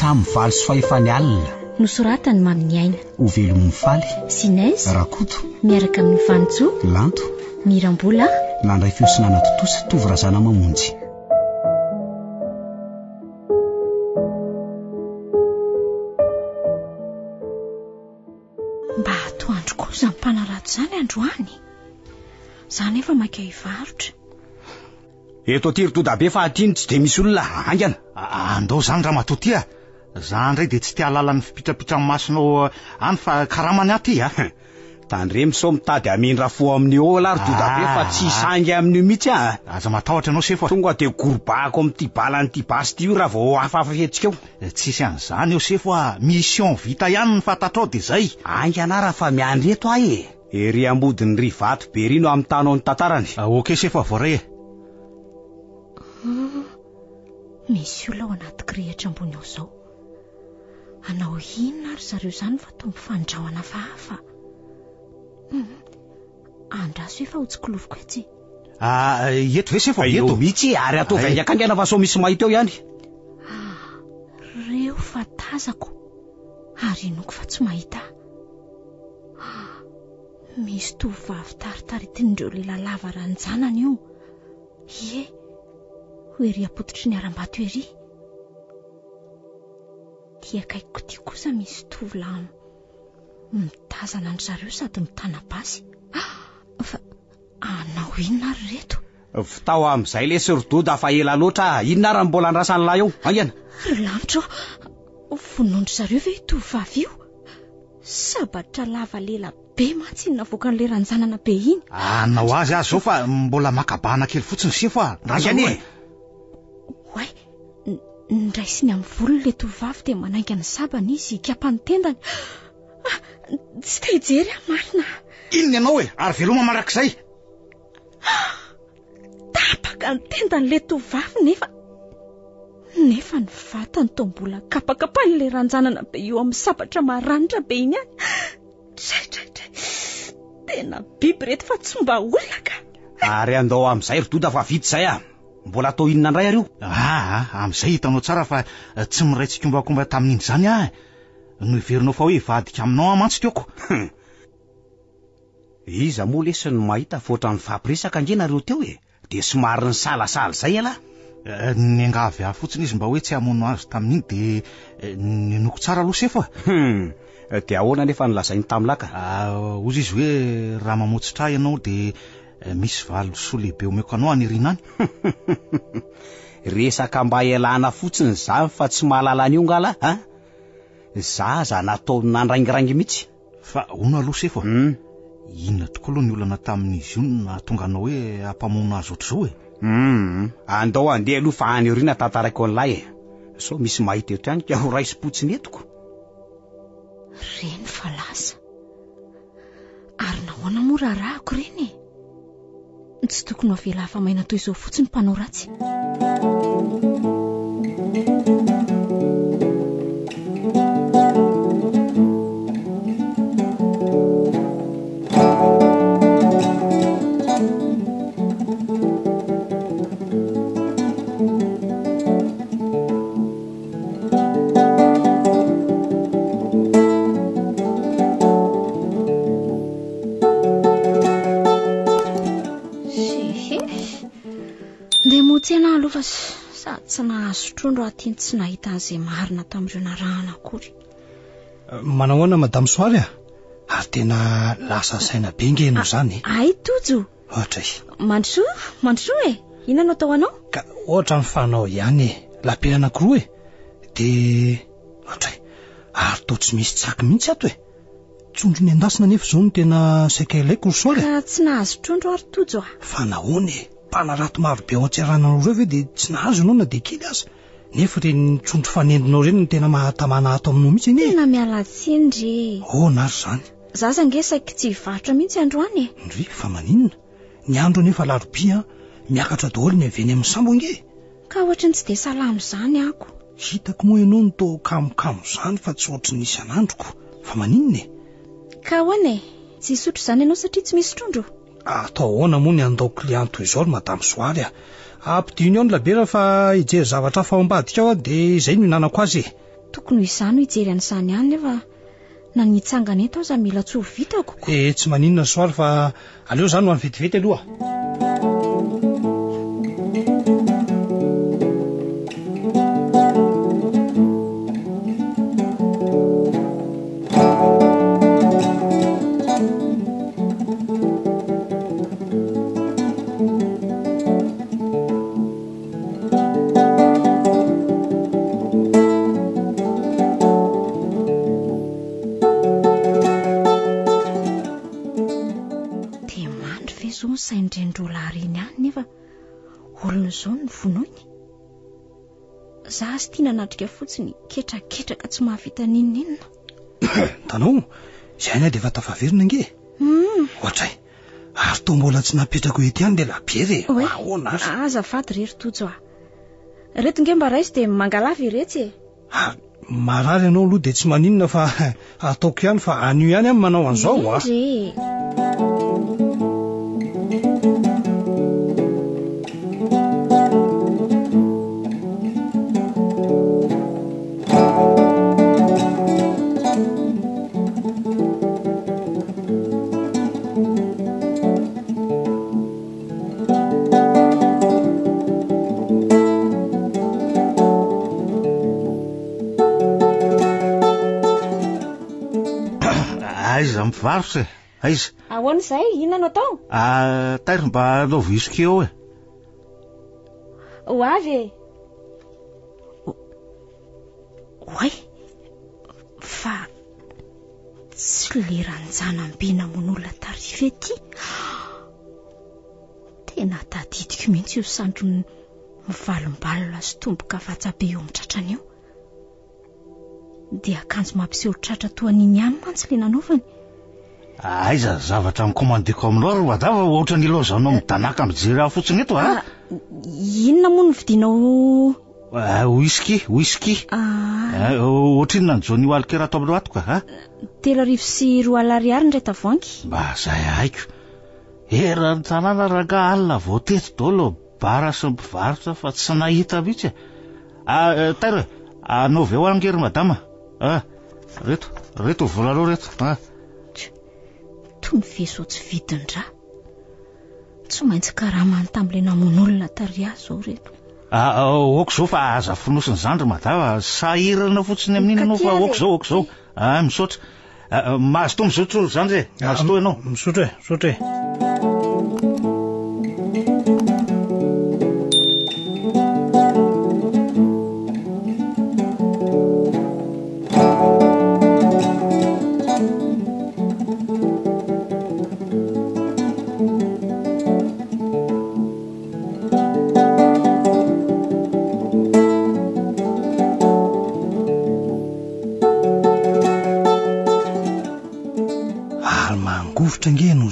samy valy sy fahefany alina. Nosoratany Mamy Aina, Ovelomon'ny faly, Sinaizy, Rakoto, miaraka amin'ny Vanjo, Lanto, Mirambola, nandray fiosinana totosa tovorazana mamonjy. Mba atoandro kosa mpanarato zany androany. Zany efa maika hivarotra. Eto aty Rotodabe fahatiny tsy de misy olona angana. Andao zany raha matotia. Za ndray de tsy tia lalany fipitrapitra masinao any fa karamany aty Tandremy sao mitady amindra fo amin'ny ola Rotodabe fa tsy sangy amin'io mihitsy Aza matahotra anao sefa. Tonga de gorbako amin'ty balanyty basy ty io raha vao hafahafa hetsika eo. Tsisy an'izany eo sefa mission vita ihany ny fatatrao de zay. Angana raha fa miandry eto ahy ery ambodiny ry vato be rino amin'ny tanao ny tantarany. Okey sefa voare. Misy olona ao anaty grehatra ambony ao zao. Anao inona ary zareo zany fa tombo fandrahoana hafahafa. Andraso efa hotsikiloviko etsy. Eto ve sefa eto mihitsy ary atao vaingaka angana fa sao misy mahita eo ihany. Reo fa tazako ary inoko fa tsy mahita. Misy tovovavy taritaritindreo lehilahy lava ranjanana io. Ie, ho ery apototry ny aram-bato ery. Tia akaikiko ty kosa misy tovolahy mitazana ny zareo sady mitana basy. Fa anao inona ary reto? Fitao amin'izay le Rotoda fa ela loatra inona ary mbola andrasany lahy eo angana. Ry lanitra vonondry zareo ve tovovavy io? Sabatra lava lela be mantsy navoaka n'le ranjanana be iny. Anao azy zao fa mbola makabana kely fotsiny sefa. Angany Wai, ndraisiny amin'ny volony le tovovavy de manaingana sabany izy kapany tendany. Tsy te hijery marina. Inona ianao ary veloma marak'izay? Tapaka ny tendany le tovovavy nefa ny vatany toa mbola kapakapany le ranjanana be io amin'ny sabatra maranitra be iny any. Tena biby reto fa tsy mba olona ka. Ary andao amin'izay Rotoda fa vita zay mbola atao inona ndray ary io? Amin'izay hitanao tsara fa tsy miray tsikombakomba tamin'iny zany no iverinao fa hoe vadika aminao mantsy tioko. Iza moa lesy ny mahita fotra ny fampiresaka angena reo teo de somary ny salasala zay ala. Ny angavy fotsiny izy mba hoe tsy hamono azy tamin'iny de ninoko tsara aloha sefa. De ahoana nefa nilazainy tamilaka? Ozy izy hoe raha mamotsitra ianao de misy valo soa lehibe omeko anao anirina any. Resaka mba elana fotsiny zany fa tsy mahalala an'io ngala zaza natao nandraingirangy mihitsy. Fa ona aloha sefa. Inona tokoa aloha ny olana tamin'izy io nahatonga anao hoe hampamono azy ohatr'izao andao andeha aloha fa any orina tantaraiko an'lay so misy mahita eto ihany ka ho raisi-potsiny etiko. Reny fa lasa. Ary nahoana moa rarahako reny tsy tokony ho avela hafa maina toy izao fotsiny mpanao ratsy. Sady tsy nahazo trondro aty tsy nahita an'izay marina tamin'ireo narahana akory. Manahoana Madame Soary ary tena lasa saina be ngeno zany. Ay tojo. Ohatray. Mandroa inona atao anao? Ka ohatra mifanao ihany lapela anankiroa de ohatray. Ary to tsy misy tsaky mihitsy ato trondro ny endasina nefa zao no tena saika ilaiko Soary. Ka tsy nahazo trondro ary tojo Fa nahoana panarato maro be ao an-tserananao reo ve de tsy nahazo anao na de kely aza. Nefa reny trondro fanendinao reny no tena mahatamana ato aminao mihitsy iny. Tena miala tsiny re. Nary zany. Zaza ngesaky tsy hivarotra mihitsy androany Ndry fa maninona? Ny andro nefa larobia miakatra daholo ny aveny amin'ny sambo nge. Ka ohatry ny tsy de salamo zany ako. Hitako moa ianao no kamokamo zany fa tsy ohatry ny isan'androko. Fa maninona Ka hoana tsy sotro zany ianao satria tsy misy trondro. Atao ahoana moa ny andao client toy izao Madame Soary Ampidino ao ny labera fa hijery zavatra fa ao ambadika ao de izay no hinanako azy Tokony izany hijery an'izany ihany nefa na nitsangana eto aza mila tsy ho vitako. Tsy maninona soary fa aleo zany ho any vetivety aloha. Saindrendrolahiriny ihany nefa olona izao ny vonoiny. Za sy tiana natrika fotsiny ketraketraka tsy mahavita ninninona. Tanao, izay dia efa tafaverina nge. Ohatray, ary toa mbola tsy napetrako ety ihany dia lapieré. Ahoana azy? Azafady rery tojo aho. Reto nge mba raisy dia mangalava iretsy e. Marary ianao aloha dia tsy maninona fa ataoko ihany fa anio ihany amin'ny manao an'izao. Aiza mivarotra e? Aiza? Ahoana izay? Inona no atao? Tairo mba alao whisky eo e. Ho avy e. Oay, fa tsy leranjanam-be namon'olona tarifa ety. Tena tadidiko mihitsy io sandrony mivalombalona sy tomboka vatsabe eo amin'ny tratrany eo. Dia akanjo mampiseho tratra toa niny ihany mantsy le nanaovany. Aiza zavatra mikomandiko aminao ro adava ohatra ny lozanao midanaka mijery aho fotsiny eto ha? Inona moa no vidinao? Whisky. Ohatrinona ny Johnny Walker ato aminao ato ka ha? 3,4 ariary indray tavoangy. Mba zay haiko. Eran'ny tanàna ranga alina vao teto daholo bara sy mpivarotra fa tsy nahita mihitsy. Tairo, anaovy eo angery madama. Reto volalao reto. Tony veso tsy vidindra. Tsy maintsy karamany tamin'ilay namon'olona taria zao reto. Oako zao fa aza fonosiny zandry madama, sahirana fotsiny amin'iny anao fa oako zao. Misaotra. Mahazo to misaotra zandry e. Mahazo to ianao. Misaotra e.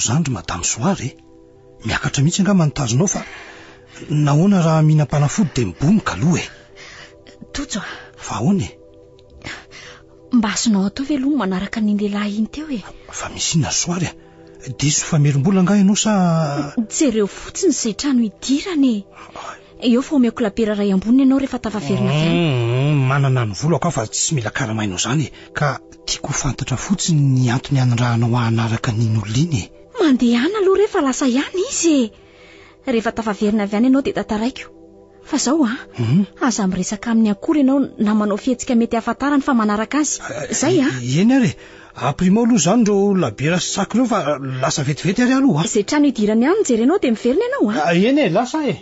Zandry madame Soary miakatra mihitsy nga manotazonao fa nahoana raha mihinam-panafody dia mibomoka aloha e. Tojo fa ahoana e? Mba azonao atao ve aloha manaraka ny lehilahy iny teo e? Fa misy inona Soary diso famerim-bola nga ianao sa jereo fotsiny izay trano hidirany e. Eo fa omeko lapera ray amboniny ianao rehefa tafaverina manana ny volako fa tsy mila karamainao zany ka tiako fantatra fotsiny ny antony anandrahanao anaraka nin'olona iny e. Mandehana aloha rehefa lasa ihany izy e. Rehefa tafaverina avy any ianao dia tataraiko. Fa zao aza miresaka amin'ny akory ianao na manao fihetsika mety hafantarany fa manaraka azy. Zay eny ary aprimo aloha zany reo labera sy sako reo fa lasa vetivety ary aloha. Izay trano hidirany ihany mijerenao dia miverina ianao eny e, lasa e.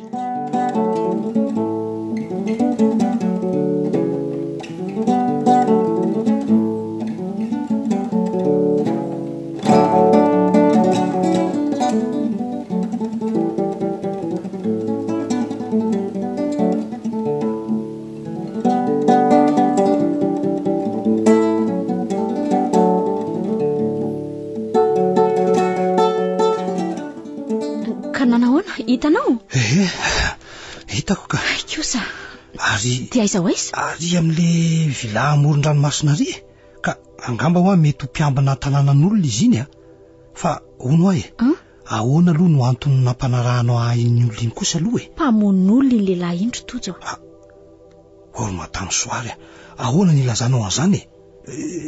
Hitanao? Hitako ka. Kosa. Ary dia aiza ho aiza? Ary amin'le vila amoron-dranomasina ry ka angamba hoa mety ho mpiambina tanànan'olona izy iny fa hono ahy ahoana aloha no antony nampanarahanao iny olona iny kosa aloha e? Mpamono olona iny lehilahy indro tojo. Or madame Soary ahoana ny lazanao an'izany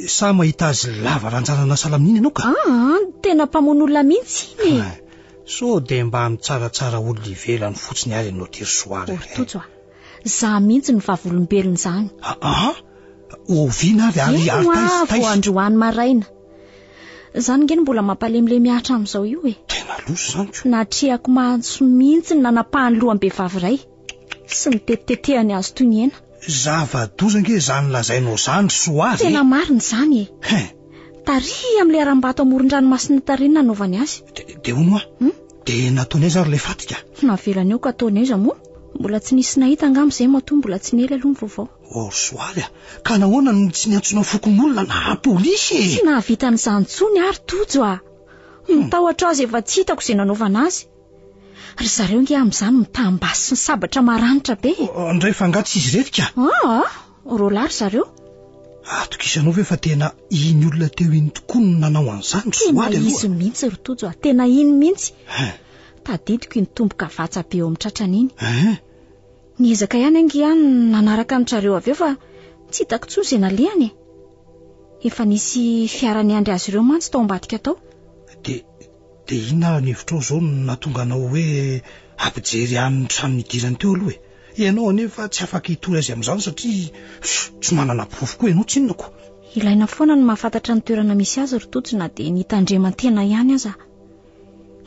sa mahita azy lava ranjanana salamininy ianao ka tena mpamono olona mihitsy so dia mba mitsaratsara olona ivelany fotsiny ary ianao tiry soary tojo za mihitsy ny vavolombelona izany oviana ary vo androany maraina zany nge mbola mampalemile miahatra amin'izao io tena loso zany natrehako mahaso mihitsy ny nanapahany loham-behivavy iray sy ny tetitetehany azy toy ny ena zava-doza nge zany lazainao zany soary tena mariny zany tari amin'ilay aram-bato amoron-dranomasina tary nanaovany azy dia hono dia nataony aiza ary ilay fatika navelany eo ka ataony aiza moa mbola tsy nisy nahita angamba izay matoa mbola tsy nely aloha ny vaovao soary ka nahoana ny tsy niantsona fokon'olona na polisy tsy nahavita n'izany tsony ary tojo mitahotra azy efa tsy hitako izay nanaovana azy ry zareo nge amin'izany mitambasy sy ny sabatra maranitra be ndray fangatsy izy retika roa ry zareo atokisanao ve fa tena iny olona teo iny tokoa no nanao an'izany soary tena izy mihitsy ry tojo tena iny mihitsy tadidiko iny tomboka vatsa be eo amin'ny tratrany iny niezaka ihany angy ihany nanaraka ny trareo avy eo fa tsy hitako tsoa izay nalehany efa nisy fiarany andry azy ireo mantsy tao ambadika tao dia inona ny hevitrao izao natonga anao hoe ampijery amin'ny trano nidirany teo aloha ianao anefa tsy afaka hitory azy amin'izany satria tsy manana pofo koa ianao tsinonako ilaina foana ny mahafantatra ny toerana misy azy ry tojo na dia nitandreman-tena ihany aza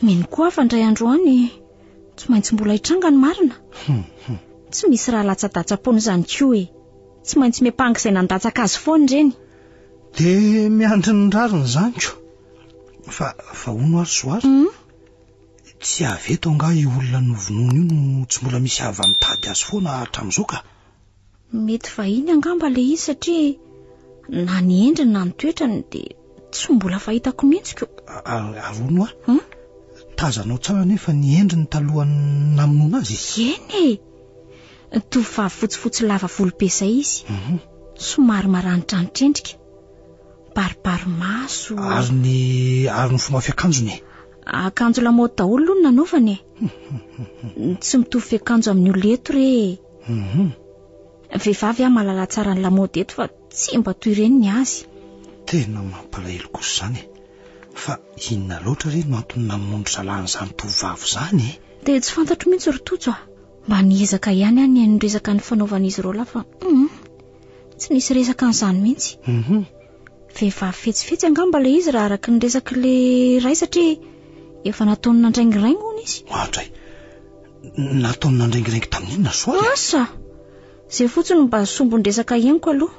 mino koa fa ndray andro any tsy maintsy mbola hitranga ny marina tsy misy raha latsa-datsapony izany koa tsy maintsy miapanga izay nandatsaka azy foany ireny dia miandry ny rariny izany ko fa hono ary soary tsy aveto anga io olona novonoana io no tsy mbola misy avy mitady azy foana hatramin'izao ka mety vahiny angamba le izy satria na ny endriny na ny toetrany dia tsy mbola fahitako mihitsiko arono tazanao tsara nefa ny endriny talohany namonoana azy eny tovavy fotsifotsy lava volobe izay izy somary maranitranitendrika baribary maso ary ny fomba fiakanjony akanjo lamaody daholo aloha no nanaovany tsy mitovy fiakanjo amin'ny olona eto re vehivavy mahalala tsara ny lamaody eto fa tsy mba toy ireny ny azy tena mampalahelo kosa izany fa inona loatra re no antony namono salan'izany tovavy izany dia tsy fantatro mihitsy ry tojo mba niezaka ihany any ny resaka ny fanaovan'izy ireo lafa tsy nisy resaka n'izany mihitsy vehivavy fetsifetsy angamba le izy raha araka ny resaka le ray satria efa nataony nandraingiraingy hono izy atray nataony nandraingiraingy tamin'inona soary asa izay fotsiny mba sombony resaka ianiko aloha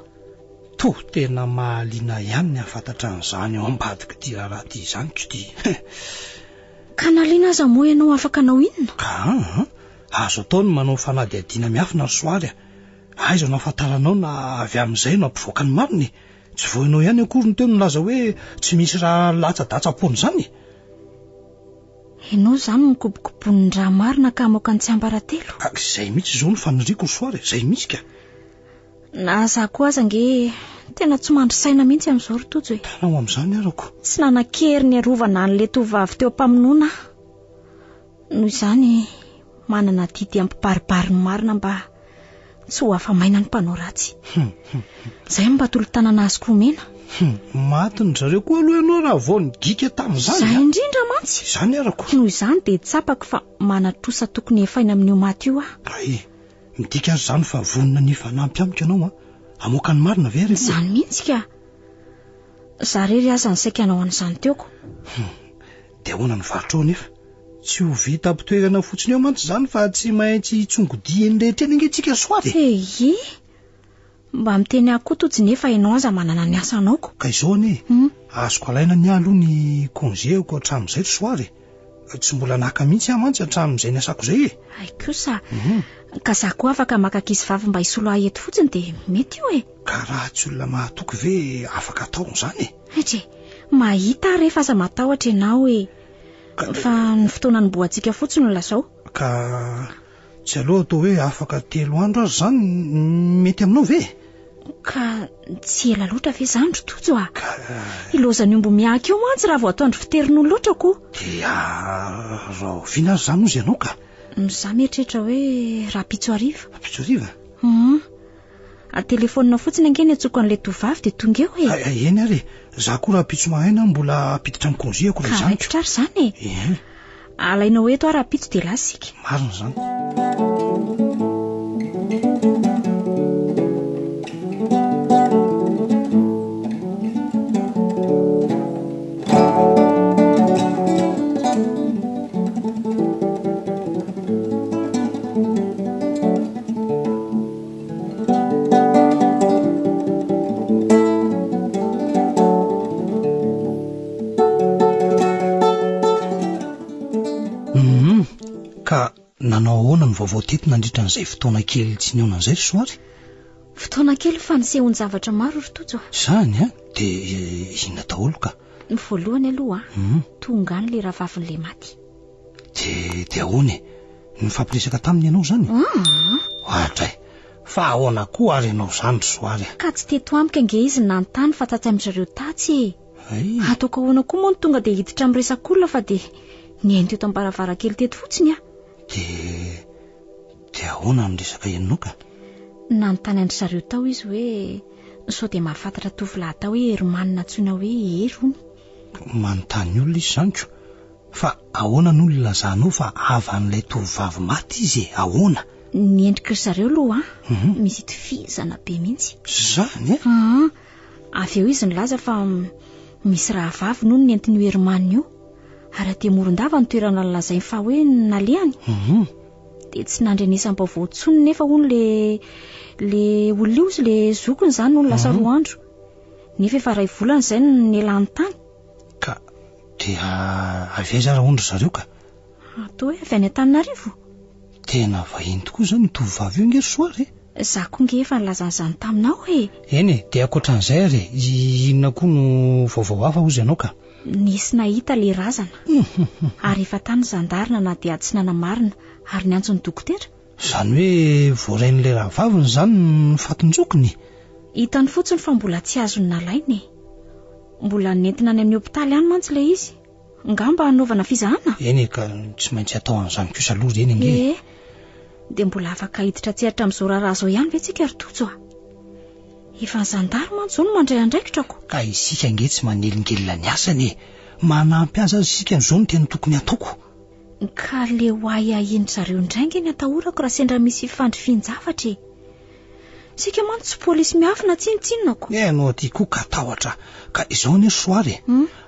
tena mahaliana ihany ny hafantatra an'izany ao ambadika ty raha ty izany ko ty ka naliana aza moa ianao afaka anao inona ka azo atao ny manao fanady adiana miafina ry soary aiza no afantaranao na avy amin'izay no ampivoaka ny mariny tsy voinao ihany akory ny teo nolaza hoe tsy misy raha latsa-datsapony izany ianao izany mikobokobon'ny raha marina ka moka ny tsy ambaratelo izay mihitsy izao ny faniriko ny soary izay mihitsy ka na za koa aza nge tena tsy mandry saina mihitsy amin'izao ry tojo tanao amin'izany arako tsy nanan-kery ny arovana n'le tovavy teo ampamonoana noho izany manana didy ampibaribary ny marina mba tsy ho afamaina ny mpanao ratsy izay mba tolo-tanana azy komena matiny zareo koa aloha ianao raha vao nigika tamin'izany izay indrindra mantsy izany arako noho izany dia tsapako fa manatrosa tokony efaina amin'io maty io midika azy izany fa vonona ny fanampy amiko ianao amoaka ny marina ve rehefa izany mihitsy ka za rery aza ny saika anao an'izany teoko dia ahoana ny varotrao nefa tsy ho vita ampitoerana fotsiny eo mantsy izany fa tsy maintsy tsongodi eny rehetra eny angentsika soary mba miteny akoho tojo nefa ianao aza manana ny asanaoko ka izao anie azoko alaina ny aloha ny konzeoko hatramin'izay ry soary tsy mbola naka mihitsy mantsy hatramin'izay ny asako izay kosa ka za koa afaka makakisy vavy mba hisolo aheto fotsiny dia mety io ka raha tsy olona mahatoky ve afaka atao izany mahita rehefa aza matahotra ianao fa ny fotoana ny boantsika fotsiny no lazao ka tsy aloha atao hoe afaka 3 andro azy izany mety aminao ve ka tsy ela loatra ve izany ry tojo ilozany ombo miahaka eo mantsy raha vao ataondry fiterin'olo loatra koa dia raha oviana azy izany ozy ianao ka za mieritreritra hoe raha pitso ariva Telefonina fotsiny angeny atsoko an'ilay tovavy dia tonga eo e. Eny ary za koa raha pitso mahaina mbola apiditra amin'ny konziako ilay zaniko. Ka raitra ary izany e. Alainao eto ary apitso dia lasika. Marina izany. Ka nanao ahoana ny vaovao teto nandritra n'izay fotoana kely tsy niona an'izay ry Soary? Fotoana kely fanisehony zavatra maro ry Tojo. Izany dia inona daholo ka? Ny voalohany aloha tonga any ilay ravavin'ilay maty. Dia ahoana ny fampiresaka taminy ianao izany? Ohatray, fa ahoana koa ary ianao izany ry Soary? Ka tsy teto amiko ange izy nanontany fa tatsy amin'izareo tatsy e. Ataoko ahoana koa moa ny tonga dia hiditra amin'ny resak'olona fa dia nihaino teto am-baravarakely teto fotsiny Dia ahoana ny resaka ianao ka? Nanontany andry zareo tao izy hoe sao dia mahafantatra tovolahy tao hoe Hermanina antsoina hoe Hery hony. Manontany olona izy zaniko. Fa ahoana no lazanao fa avan'ilay tovovavy maty izy e? Ahoana? Niendrika zareo aloha misy itovizana be mihitsy. Zany e? Avy eo izy nilaza fa misy rahavavy noho ny nentin'io Hermanina io. Ary aty Morondava ny toerana nalazainy fa hoe nalehany. Dia tsy nandrenesam-baovao tsony nefa hono le olona io izy le zokony izany no lasa 2 andro. Nefa efa 2 volana izay ny elany tany. Ka dia avy aiza raha ondry zareo ka? Atao hoe avy any Antananarivo. Tena vahiny tokoa izany ny tovovavy io nge ry Soary e? Za koa nge efa nilazan'izany taminao e. Eny e, dia ankoatran'izay ary inona koa no vaovao hafa hozy ianao ka? Nisy nahita le razana. Ary efa tany zandarina na dia tsy nanamarina ary ny antso ny dokotera. Izany hoe voarain'ilay rahavaviny izany ny fatonjokony? Hitany fotsiny fa mbola tsy azony nalainy. Mbola nentina any amin'ny hopitaly any mantsy ilay izy. Ngamba anaovana fizahana. Eny ka tsy maintsy atao an'izany kosa aloha eny nge. Dia mbola afaka hiditra tseritra amin'izao raharaha izao ihany ve tsika ry Tojo? Efa ny zandary mantsy izao no mandray andraikitrako. Ka isika nge tsy manelingelina ny asany e. Manampy azy isika n'izao no tena tokony ataoko. Ka le hoay ahiny zareo indraingy ny atahorako raha sendra misy fandrifian-javatra e. Sika mantsy tsy polisy miafina tsinotsinonako. Anao aty koa ka tahotra. Ka izao anie Soary e.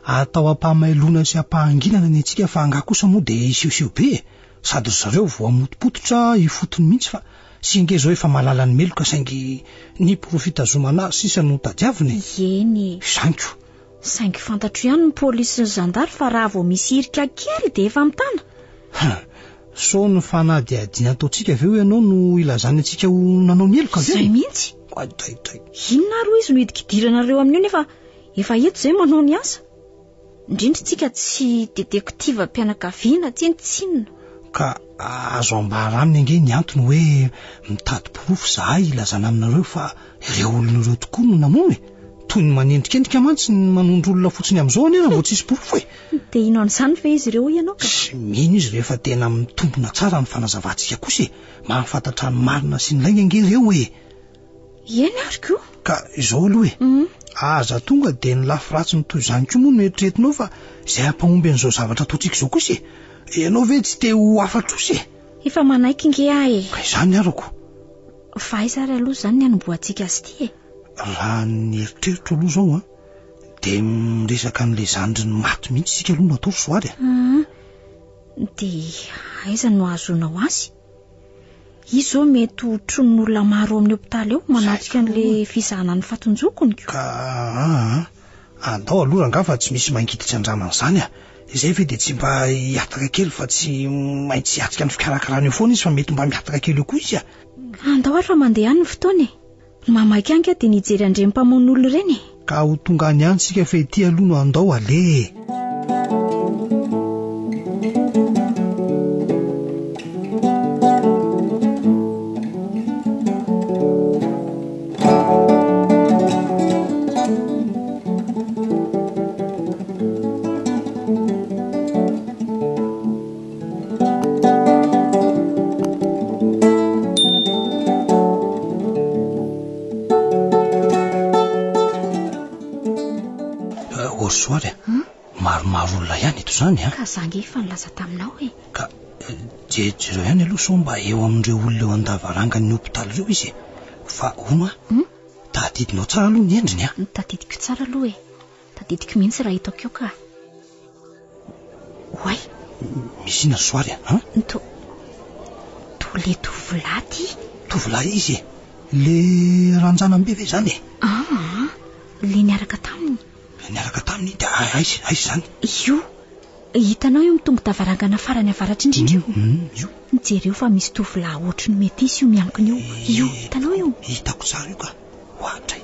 Atao ampahamailona sy ampahanginana ny antsika fa anga kosa moa dia isiosio be e. Sady zareo vao amotopototra ifotony mihitsy fa singe zao efa malala ny meloka saingy ny profitazomana sisa no tadiaviny. Eny. Zanko. Saingy fantatro ihany ny polisy sy ny zandary fa raha vao misy irika kely dia efa mitana. So ny fanady adina ataontsika aveo ianao no ilazany antsika ho nanao ny eloka aveo. Zay mihitsy. Aitaitai. Inona ro izy no hidikidiranareo amin'io nefa efa eto izay manao ny asa. Indrindratsika tsy detektiva mpianakaviana tsinotsinona. Ka azo ambara aminy ange ny antony hoe mitady porofo zahay ilazana aminareo fa ireo olona ireo tokoa no namony. Toy ny manendrikendrika mantsy ny manondro olona fotsiny amin'izao anena vao tsisy porofo e. Dia inona an'izany ve izy ireo ianao ka? Mino izy rehefa tena mitombona tsara ny fanazavantsika kosa e. Mahafantatra ny marina sy ny lainga nge ireo e. Eny ary koa. Ka izao aloha e. Aza tonga dia ny lafy ratsy ny toy izany koa moa no eritreretinao fa izay ampahomby an'izao zavatra ataontsika izao kosa e. Ianao ve tsy te ho afatrosy e? Efa manaiky nge ahy e. Ka izany arako. Fa aiza ary aloha izany ny hanomboantsika azy ity e. Raha ny eritreritro aloha izao dia miresaka n'ilay zandry ny maty mihitsy sika aloha no atao Soary e. Dia aiza no azonao azy? Izy zao mety ho tronin'olona maro amin'ny hopitaly eo manatrika an'ilay fizahana ny fatonjokony. Ka andao aloha rangaha fa tsy misy mangiditra andraman'izany a. Izay ve dia tsy mba hiataka kely fa tsy maintsy hiatrika ny fikarakarana eo foana izy fa mety mba miataka kely eo koa izy a. Andao ary fa mandeha any ny fotoana e. Mamaky anka dia nijery andrem-pamoan'olo ireny. Ka ho tonga any any sika fa ety aloha no andao ale. Orsoary maromaro olona ihany eto zany ka zange efa nilaza taminao ka jereo ihany aloha so mba eo amin'ireo olona eo an-davarangany hopitaly ireo izy fa ono tadidinao tsara aloha ny endriny tadidiko tsara aloha tadidiko mihitsy raha hitako eo ka oay misy ina Soary le tovolahy izy le ranjanambe ve zany le niaraka taminy de aizy zany io hitanao io mitongo davarangana farany avaratry indrindra io mijereo fa misy tovolahy ohatriny mety isy io miankina io hitanao io hitako tsara io ka hoatray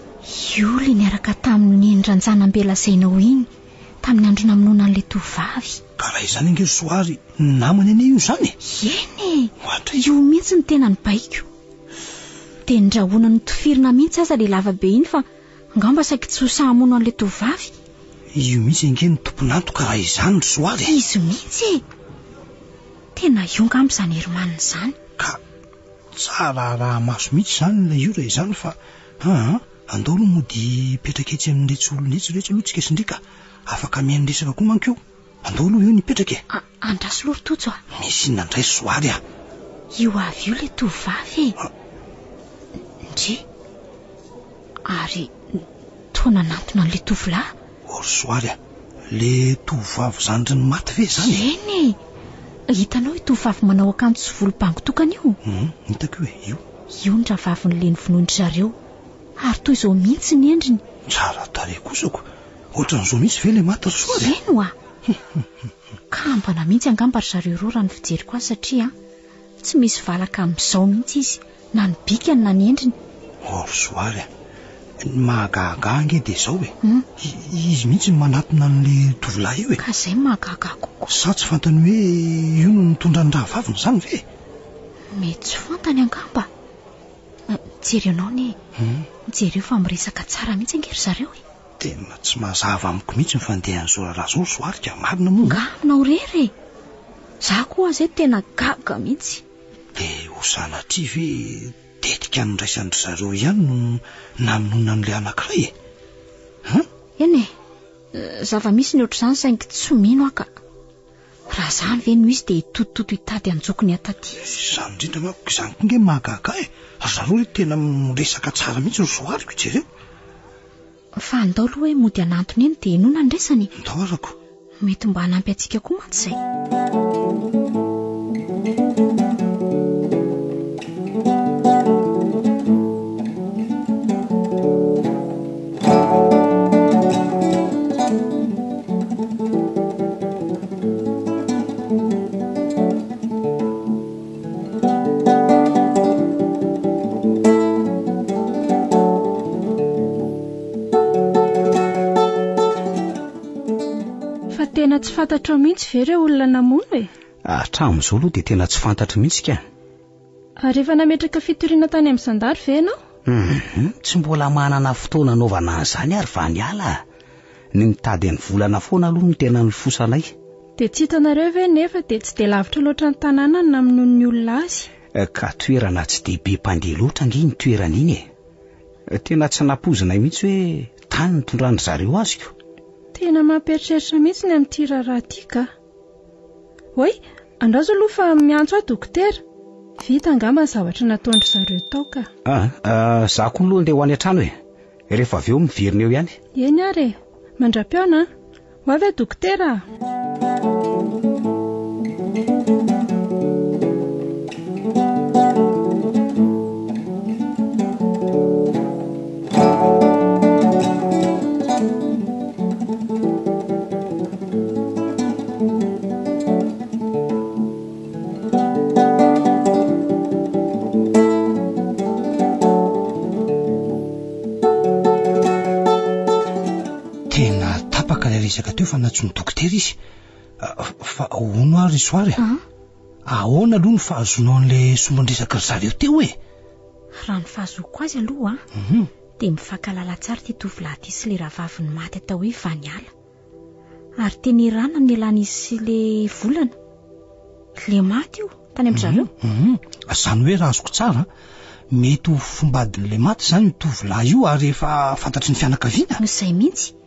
io le niaraka tamin'ny ranjanambe lazainao iny tamin'ny andro namonoana an'le tovavy ka raha izany ange Soary namany ane io zany eny io mihitsy ny tena ny baiko dia ndrahoana ny tofirina mihitsy aza le lavabe iny fa ngamba saky tsy ho sahamono an'le tovavy io mihitsy ange ny tomponanto ka raha izany Soary izy mihitsy tena io ngamba izany herimanina izany ka tsara raha maso mihitsy zany ilay io raha izany fa andao aloha mody petraka etsy amin'iretsy olona etsy rehetra aloha tsika sindrika afaka mianresaka koa manko io andao aloha io nipetraka andraso lorotojo misy inona indray Soary io avy io le tovavy ndre ary tona nantona an'le tovolahy Soary le tovavy zandry ny maty ve zany eny hitanao io tovavy manao akanjo sy volom-pango tokana io hitako io ny ravavin'le ny vonoindry zareo ary toy izao mihitsy ny endriny tsara tarehy kosako ohatran'izao mihitsy ve le maty Soary eny kambana mihitsy angamba ry zareo roa raha ny fijeriko azy satria tsy misy valaka amin'izao mihitsy izy na ny bikany na ny endriny Soary mahagaga ange dia izao izy mihitsy manatona an'le tovolahy io ka izay mahagaga kokoa sa tsy fantany hoe io no nitondra ny rahavaviny zany ve mety tsy fantany angamba jerenao jereo fa miresaka tsara mihitsy angery zareo tena tsy mazava amiko mihitsy ny fandehan'izao raha zao Soary ka marina moa ngaminao rery za koa azy tena gaga mihitsy dia ho sanatria ve tetika nondraisandry zareo ihany no namonona an'ilay anankiray eny zava-misy ny ohatr'izany saingy tsy mino aka raha zany ve no izy dia hitotototo hitady anjokony ataty izany indrindra manko izany koa nge mahagaga zareo hoe tena miresaka tsara mihitsy ny Soaryko jereo fa andao aloha hoe mody anantony eny dia inona ndraisany ndao arako mety mba hanampy antsika koa mantsy izay tena tsy fantatra mihitsy ve ireo olona namono hatramin'izao aloha dia tena tsy fantatra mihitsy ka ary efa nametraka fitoriana tany amin'ny Sandary ve ianao tsy mbola manana fotoana anaovana an'izany ary va niala ny mitady ny volana foana aloha no tena nifosanay dia tsy hitanareo ve nefa dia tsy dia lavitra loatra ny tanàna ny namonoana ny olona azy ka toerana tsy dia be mpandeha loatra ange ny toerana iny tena tsy nampozina mihitsy hoe tany nitondrany zareo aziko tena mampieritreritra mihitsy ny amin'ity raharaha ity ka oy andrazo aloha fa miantso ahy dokotera vita angamba ny zavatra nataondry zareo tao ka za koa aloha ndeha ho any an-trano rehefa avy eo miverina eo ihany eny ary mandra-piona ho avy dokotera resaka teo fa natsony dokotera izy fa ono ary Soary ahoana aloha ny fahazonao an'ilay sombandresaka zareo teo raha ny fahazoko azy aloha dia mifankalala tsara ty tovolahy ty sy le rahavaviny maty atao hoe Vaniala ary teny rana ny elan'izy sy le volana le maty io tany amin'ny zareo zany hoe raha azoko tsara mety ho fombadin'le maty zany tovolahy io ary efa fantatry ny fianakaviana izay mihitsy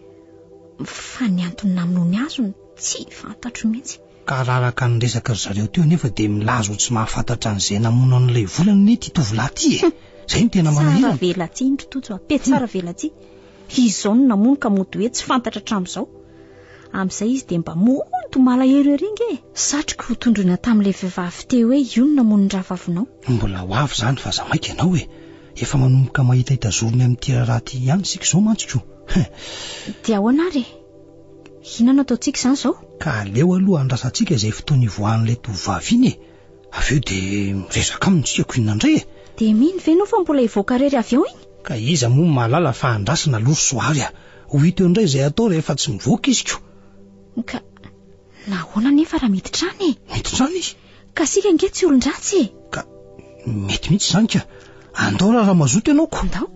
fa ny antony naminony azony tsy fantatro mihitsy. Ka raraka ny resaka ry zareo teo nefa dia milazo tsy mahafantatra an'izay namono an'ilay volana ny ity tovolahy ity zay ny tena manahirana. Tsara vela tsy indro tojo ape tsara vela tsy izao no namono ka mody hoe tsy fantatra hatramin'izao. Amin'izay izy dia mba monto malahelo eringe satroka ho tondrona tamin'ilay vehivavy teo hoe io no namono ny ravavinao. Mbola ho avy zany fa za maika ianao efa manomboka mahita hitazorony amin'ity raha ity ihany sika izao mantsiko. Dia ahoana ary? Inona ataontsika izany izao? Ka aleo aloha andrasantsika izay fotoana ivoahan'ilay tovovavy iny avy eo dia miresaka amintsika ko inona indray dia mino ve ianao fa mbola hivoaka rery avy eo iny? Ka iza moa mahalala fa andrasana aloha soary ho hita eo indray izay atao rehefa tsy mivoaka izy ko. Ka nahoana nefa raha miditra any izy ka sika nge tsy olon-dratsy ka mety mihitsy zany ka andao raha mazoto ianao ko. Andao.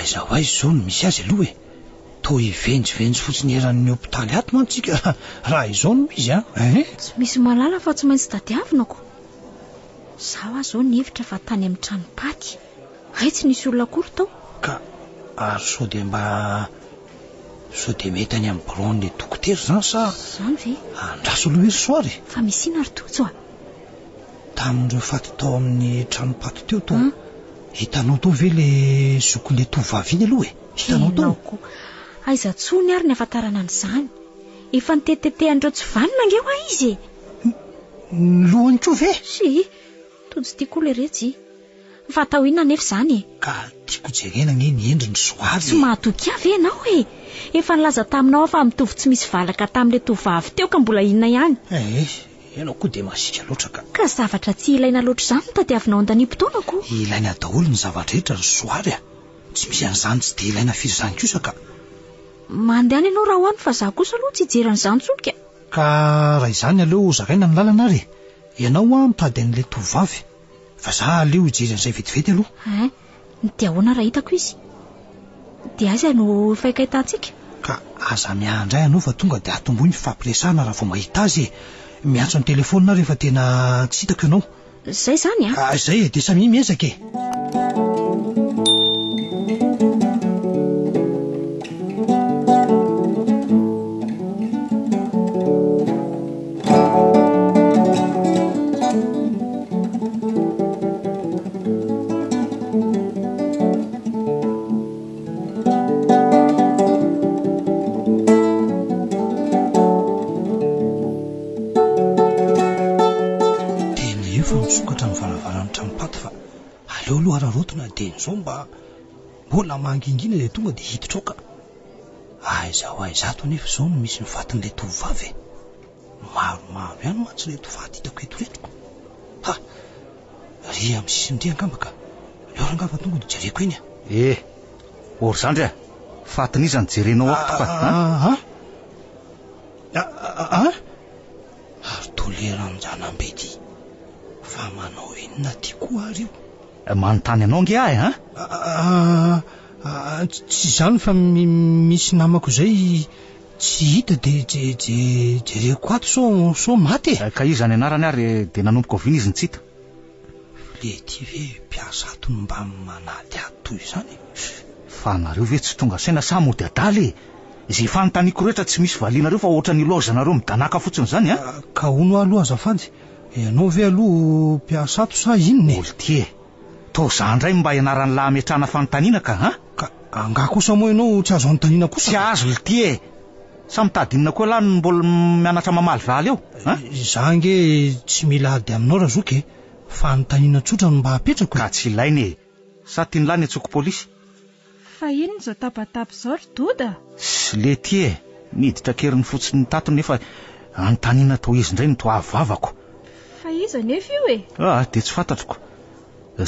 Aiza hoaizy izao no misy azy aloha to hivenjivenjy fotsiny eran'ny hopitaly ato mantsika raha izao no izy tsy misy malala fa tsy maintsy tadiavinako. Zaho aho zao ny hevitra fa tany amin'ny tranopaty hay tsy nisy olona akory tao ka ary sao dia mety any amin'ny bureau-n'ilay dokotera zany sa zany ve andraso aloha ery soary fa misy ina ry tojo tamin'ireo faty tao amin'ny tranopaty teo to hitanao tao ve le zokon'ilay tovovavy iny aloha hitanao tao aiza tsony ary ny afantarana an'izany efa nitetetehanyireo tsy vanina ngeo a izy lohany koa ve si tojo tia koa le retsy fa atao inona nefa izany ka tiako jerena nge ny endriny soary tsy mahatoky avy ianao efa nilaza taminao fa mitovy tsy misy valaka tamin'ilay tovovavy teo ka mbola inona ihany ianao koa dia masika loatra ka zavatra tsy ilaina loatra izany no tadiavinao an-danimpotoanako ilaina daholo ny zavatra ny soary tsy misy an'izany tsy dia ilaina firy izany kosa ka mandehana ianao raha hoany fa zaho kosa aloha tsy hijeran'izany tsolika ka raha izany aleo zakaina ny lalana ary ianao mitady an'ilay tovovavy fa za aleo hijery an'izay vetivety aloha dia ahoana raha hitako izy dia aiza no faikahitantsika ka aza miandray anao fa tonga dia atomboy ny fampiresahana raha vao mahita azy miantso amin'ny telefonina rehefa tena tsy hitako ianao zay zany zay dia samy miezaka zao mba mbola mangingina dia tonga dia hiditra aiza ho aizato nefa izao no misy mifatin'ilay tovovavy maromaro ihany mantsy ilay tovovavy hitako eto retiko ry amin'ny sisindry angambaka leo rangava tonga dia jereko eny ory zandry fatiny izy jerenao ato ary toleran'izany ambe ty fa manao inona ty koa ary io manontany anao nge ahy tsy izany fa misy namako izay tsy hita dia jereko ato so maty ka izy any anarany ary dia nanomboka oviana izy ny tsy hita le ty ve mpiasa ato no mba manady ato toy izany fa nareo ve tsy tonga saina sa mody adaly izay fanontaniako rehetra tsy misy valianareo fa ohatra ny lozanareo midanaka fotsiny zany ka ono aloha azafady ianao ve aloha mpiasa ato sa inony olo ty to zandray mba ianaran'ny lahy ametrahana fanontaniana ka anga kosa moa ianao tsy azo anontaniana kosa tsy azo le ty sa mitady inona koa lahy mbola mianatra mamaly valy eo za nge tsy mila ady aminao raha zoky fanontaniana tsotra no mba hapetrako ka tsy ilainy sa tiany lahy ny atsoko polisy fa ino zao tapatapy zao ry doda sy le ty miditra keriny fotsiny tatony nefa anontaniana to izy indray no to avavako fa iza nefa io dia tsy fantatroko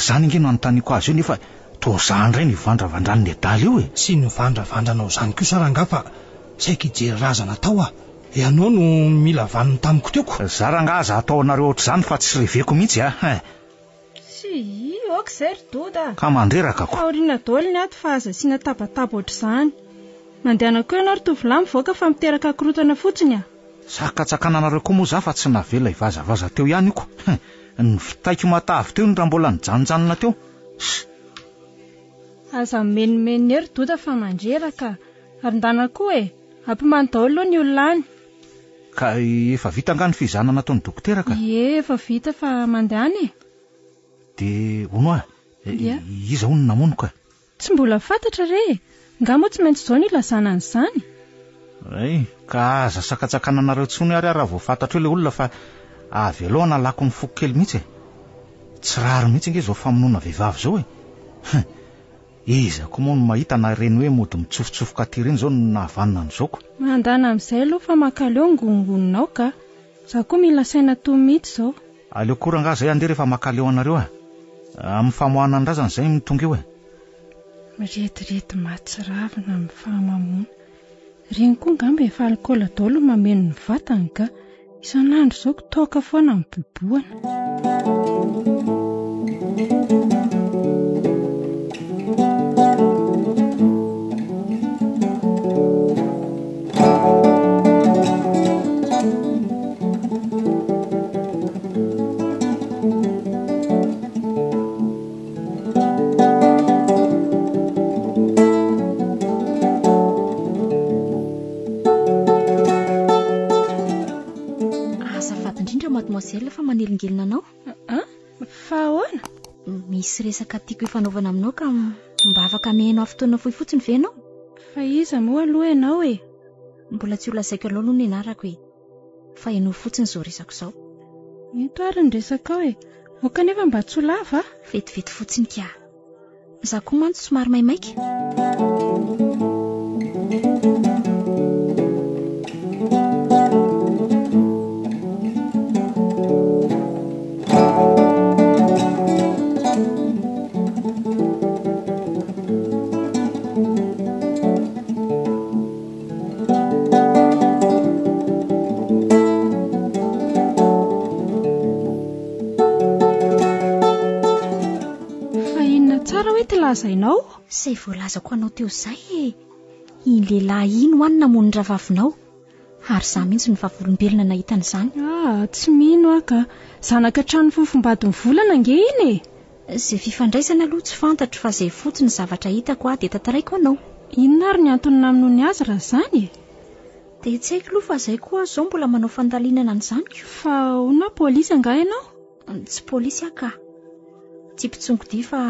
zany nge no anontaniako azy io nefa to zandray nivandravandran'ny adaly io tsy nivandravandranao zany kosa raha nga fa saika hijery razana tao ianao no mila vaniny tamiko teoko. Zarangaza atao anareo ohatr'izany fa tsy reveko mihitsy Sy ok zay doda. Ka mandreraka ko. Aoriana daholo ny ato fa aza asiana tabataba ohatr'izany. Mandehana koa ianao tovolahy mivoaka fa miteraka korotana fotsiny. Sakatsakana anareo koa moa za fa tsy navela ivazavaza teo ihany iko. Ny fitaiko matavy teo ny raha mbola nijanonjanona teo. Aza menimeny ery doda fa mandreraka. Arindana koa ampimany daholo ny olona any. Ka efa vita nga ny fizanana ataon'ny dokotera ka? Efa vita fa mandehany. De ono iza hono namono ka? Tsy mbola fantatra re. Nga moa tsy maintsy zao ny ilazana an'izany. Ka aza sakatsakana anareo tsony ary raha vao fantatra hoe le olona fa avy aloha nalako ny foko kely mihitsy. Tsy rary mihitsy nge zao famonoana vehivavy zao Iza koa moa no mahita na reny hoe mody mitsofotsofika ty reny zao no nahavanina an'izao. Mandana amin'izay aloha fa makaleo ngongononao ka. Za koa mila saina to mihitsy zao. Aleo koa nga zay andeha rehefa makaleo anareo amin'ny famoahana ny razana zay mitonga eo Retirety matsiravina amin'ny fahamamona. Reny koa ngamba efa alikola daholo mameno ny vatany ka. Isan'andro zao toaka foana amin'ny biboana. Mademoiselle fa manelingelina anao. Fa ahoana? Misy resaka tiako ifanaovana aminao ka mba afaka mehenao fotoana fohy fotsiny ve ianao? Fa iza moa aloha ianao Mbola tsy ho lazaiko aloha noho ny anarako fa ianao fotsiny zao resako zao. Mito ary ny resaka ao kanefa mba tsy ho lava. Vetivety fotsiny ka. Za koa mantsy somary maimaika. Lazainao? Say voalazako anao teo zay Iny lehilahy iny hoany namono ny ravavinao. Ary za mihitsy ny vavolombelona nahita an'izany. Tsy mino aka. Zanaka trano fofombadiny volana nge iny Zay fifandraisana aloha tsy fantatro fa zay fotsiny zavatra hitako dia tantaraiko anao. Inona ary ny antony namono ny azy raha zany? Dia tsy haiko aloha fa zay koa zao mbola manao fandalinana an'izany. Fa ona polisy anga ianao? Tsy polisy aka. Tsy mpitsongodia fa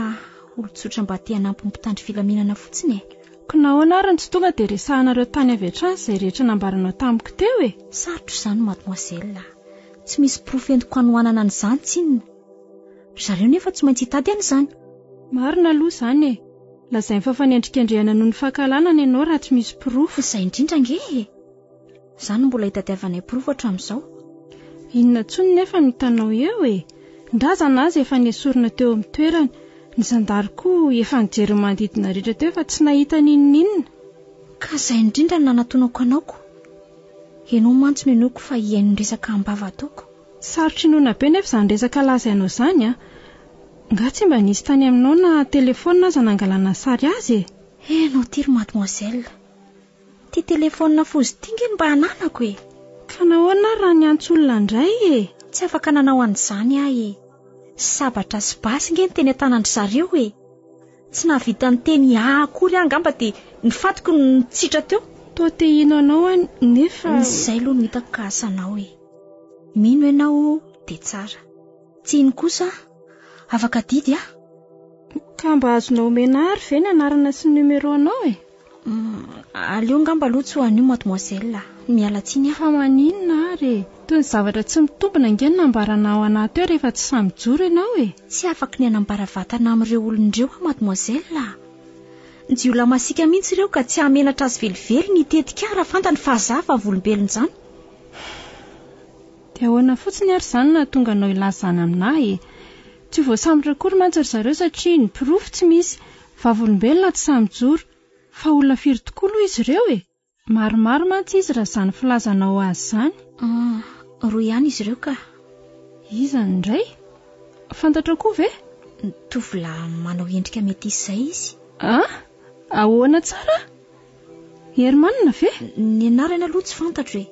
olon-tsotra mba te hanampy ny mpitandry filaminana fotsiny. Ka nahoana ary tsy tonga dia resahanareo tany avy hatrany izay rehetra nambaranao tamiko teo Sarotra izany mademoiselle. Tsy misy profentiko hanohanana an'izany tsinona. Zareo nefa tsy maintsy hitady an'izany. Marina aloha izany Lazay fa fanendrikendrehana noho ny fahalalana ianao raha tsy misy profo. Izay indrindra nge. Zany mbola hitadiavanay profo hatramin'izao. Inona tsony nefa no hitanao eo Ndrazana azy efa nesorina teo amin'ny toerany. Ny zandary koa efa nijery manodidina rehetra teo fa tsy nahita ninona. Ka izay indrindra no nanatonako anaoko. Ianao mantsy menoko fa hiaino resaka ambava ataoko. Sarotra inoana be nefa izany resaka lazainao izany Nga tsy mba nisy tany aminao na telefona aza nangalana sary azy Enao tiry mademoiselle. Ty telefona fozitingy mba hananako Ka nahoana raha ny antsolona indray Tsy afaka nanao an'izany sabatra sy basy nge ny teny an-tanandry zareo Tsy navita ny teny akory angamba dia nifatiko ny tsitra teo. Toa te ino anao nefa izay aloha no hitako ka asanao Mino ianao dia tsara. Tsy ino kosa afaka didy Ka mba azonao omena ary ve ny anarana sy ny numero anao Aleo ngamba aloha tsy ho anio mademoiselle. Miala tsiny fa maninona ary toy ny zavatra tsy mitombina nge ny nambarana ao anaty eo rehefa tsy samy joro ianao Tsy afaka ny anambara vatana amin'ireo olon'ireo mademoiselle. Jiolahy masika mihitsy ireo ka tsy hamenatra azy velively ny tetika raha fantany fa zava volombelona izany. Dia ahoana fotsiny ary izany na tonga anao ilazana aminahy Tsy voasambotra kory mantsy ry zareo satria ny profo tsy misy. Vavolombelona tsy samy joro fa olona firy tokoa aloha izy ireo Maromaro mantsy izy raha izany filazanao azy izany. Roa ihany izy ireo ka. Iza indray? Fantatra koa ve? Tovolahy manao endrika mety izay izy. Ahoana tsara? Ery manana ve? Ny anarana aloha tsy fantatro e.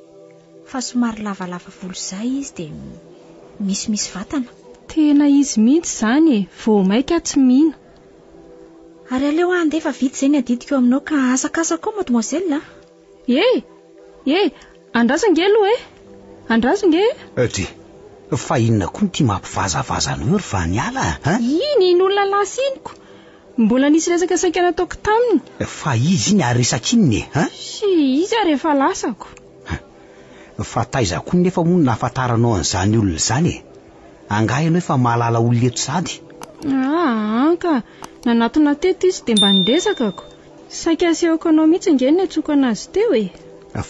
Fa somary lavalava volo izay izy dia misy vatana. Tena izy mihitsy izany e, vao maika tsy mihina. Ary aleo andefa vitsy izay ny adidiko aminao ka asakasaka ao mademoiselle. Andrasanga aloha e. Andrasanga e. Dy, fa inona koa ty mampivazavaza anao ry fa niala In'olona lasiniko. Mbola nisy resaka saika nataoko taminy. Fa izy iny ary resakininy Izy ary efa lasako. Fa taiza koa nefa moa nafantaranao an'izany olona izany e. Angahy ianao efa mahalala olona eto sady. Ka nanatona teto izy dia mba niresakako. Saika asehoko anao mihitsy ingeny ny atsoka anazy teo e.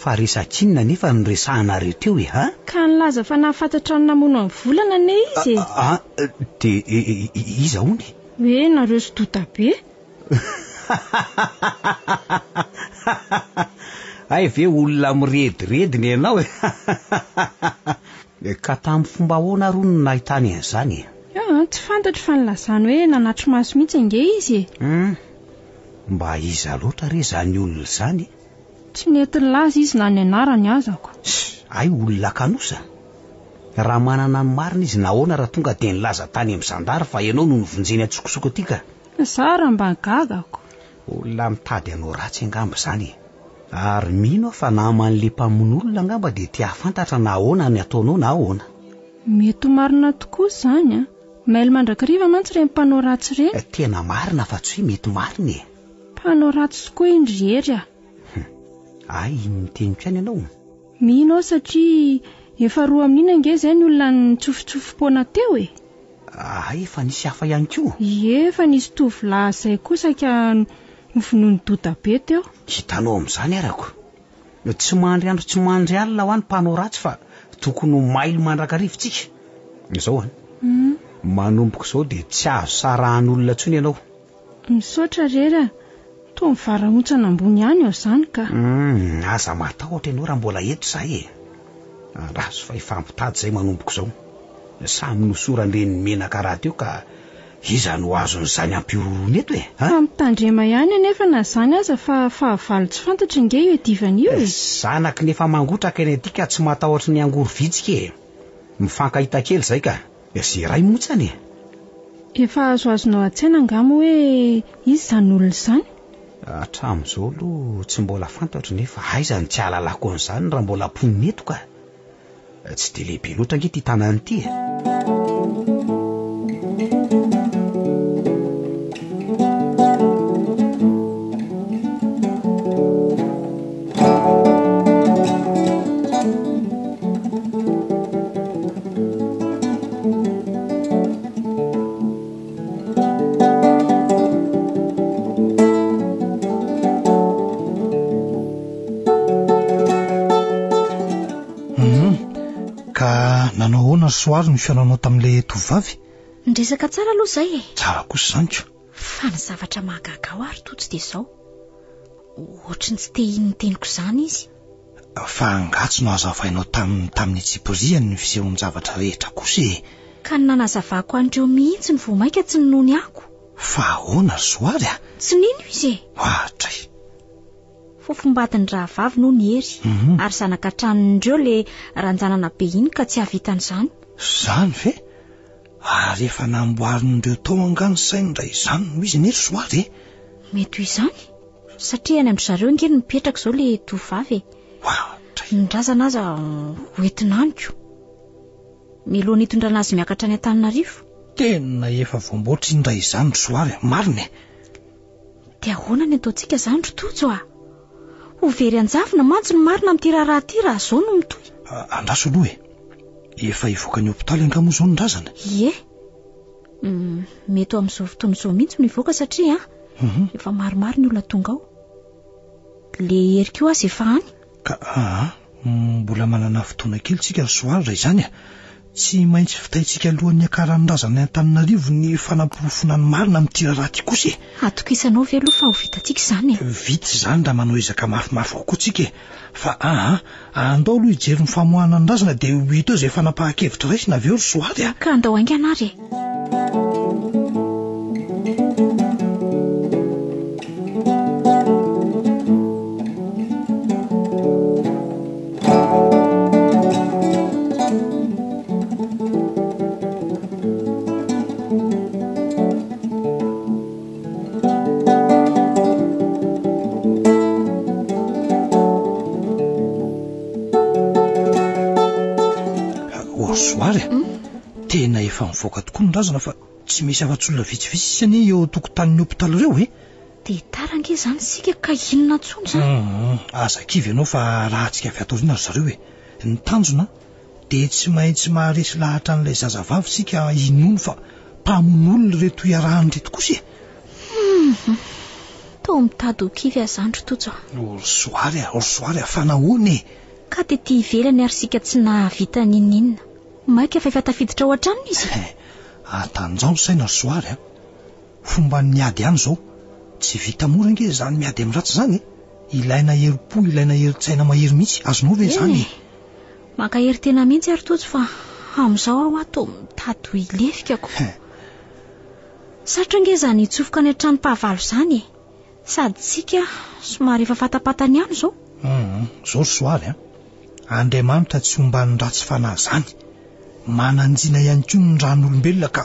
Fa resakinina nefa niresahana teo e Ka nilaza fa nahafantatra ny namono amin'ny volana ne izy Dia iza hony? Hoe nareo sy dota be. Ay ve olona mirediredy ianao ka tamin'ny fomba ahoana ro no nahitany an'izany? Tsy fantatro fa nilazany hoe nanatro maso mihitsy inge izy Mba iza loatra re zany olona izany? Tsy nety laza izy na ny anarany azako. Ay olona kanosa. Raha manana ny marina izy nahoana raha tonga dia nilaza tany amin'ny zandary fa ianao no nivonjeny atsokosoko aty ka? Zara mba gagako. Olona mitady anao ratsy angamba izany. Ary mino fa naman'le mpamono olona angamba dia tia fantatra na ahoana ny ataonao na ahoana. Mety marina tokoa izany Maily mandrakariva mantsy ireny mpanao ratsy ireny. Tena marina fa tsy hoe mety marina e. Mpanao ratsy tokoa indry Ay, miteniko ihany ianao. Mino aho satria efa roa amin'ina nge izay ny olona nitsofitsofom-poana teo e. Ay, efa nisy hafa ihany koa. Efa nisy tovolahy izay koa saika nofonony dota be teo. Hitanao amin'izany arako. Tsy mandry andro tsy mandry alina ho any mpanao ratsy fa tokony mailo mandrakarivintsika. Izao manomboka izao dia tsy azo sarahan'olona ntsony ianao. Misaotra rery toa mivaraontsana ambony ihany ao izany ka. Aza matahotra ianao raha mbola eto izay e. Raso fa ifampitady izay manomboka izao. Samy nosoran'ireny menaka raha teo ka iza no azon'izany ampiororony eto e. Fa mitandrema ihany anefa na izany aza fa fahavalo tsy fantatra inge io edivan'io e. Zanaky nefa mangotraka eny aty ka tsy matahotra ny angoro vitsika e. Mifankahita kely izay ka izay ray motsany e. Efa azoazonao an-tsaina angamba hoe izy izany olona izany? Hatramin'izao aloha tsy mbola fantatro nefa aiza ny tsy ahalalako an'izany raha mbola ponina eto ka. Tsy dia lehibe loatra ange ty tanany ity e. Soary ny fiainanao tamin'ilay tovavy? Ndresaka tsara aloha izay e. Tsara kosa izany ko. Fa ny zavatra mahagaga ao ary totsy dia izao. Ohatrany tsy te iny teniko izany izy. Fa angatsy no hazavainao tamin'ny tsiporiany ny fisehon'ny zavatra rehetra kosa e. Ka ny nanazavako an'ireo mihitsy ny vao maika tsy ninoany ako. Fa ahoana soary Tsy nino izy e. Hatray. Fofombadiny rahavavy no ny hery. Ary zanaka tranon'ireo le ranjanana be iny ka tsy havitan'izany. Zany ve? Ary efa namboarin'ireo tao angano sainy ra izany no izy nery soary e. Mety ho izany. Satria any amin'ny zareo ingeny mipetraka izao le tovavy e. Ny razana aza hoentinaniko. Milohan'ny hitondrana azy miakatra any Antananarivo. Tena efa voamboatra indray izany soary marina e. Dia ahoana ny ataontsika izany ro tojo Ho very anjavona mantsy ny marina amin'ity raharaha ity raha izao no mitohy. Andraso aloha e. Efa ivoaka ny hopitaly angamo izao ny razana. Ie. Mety amin'izao fotoana izao mihitsy nivoaka satria efa maromaro ny olona tonga ao. Le heriko azy efa any. Ka mbola manana fotoana kely tsika soary ra izany tsy maintsy fitaitsika alohan'ny akaran'razana ny Antananarivo ny fanamporofona ny marina amin'ity raharaha ity kosa e. Atokisanao ve aloha fa ho vitantsika izany e? Vita izany raha manao ezaka mafimafy kokoa tsika e. Fa andao aloha hijery ny famoahana ny razana dia ho hita eo izay fanapahan-kevitra raisina avy eo ry soary a. Ka andao hainga ary e. Soary tena efa mivoaka tokoa ny razana fa tsy misy afa-tsolona vitsivitsy isany eo tokotanin'ny hopitaly ireo e. Dia tara ange izany sika ka inona tsony izany? Azakivy ianao fa raha antsika fiatoriana ry zareo e. Ny tanjona dia tsy maintsy maharesy lahatra an'ilay zazavavy sika inono fa mpamon'olona reto iarahany reto kosa e. Tao mitady ho kivy azandro tojo. Ry soary fa nahoana e? Ka tety ivelany ary sika tsy nahavita ninina. Maika fa efa tafiditra ao an-tranony izy. Atanjao saina ry soary fomba miady ihany zao. Tsy vita mora ange izany miady amin'ny ratsy izany e. Ilaina herim-po, ilaina herin-tsaina mahery mihitsy. Azonao ve izany? Maka hery tena mihitsy ary tojo fa amin'izao aho ato mitady ho ilefikako. Sarotra ange izany hitsofoka ny an-trano-pahavalo izany e. Sady sika somary efa fatapatany ihany zao. Zao ry soary Andriamanitra tsy homban'ny ratsy fanahy izany. Mananjina ihany koa ny ran'olombelona ka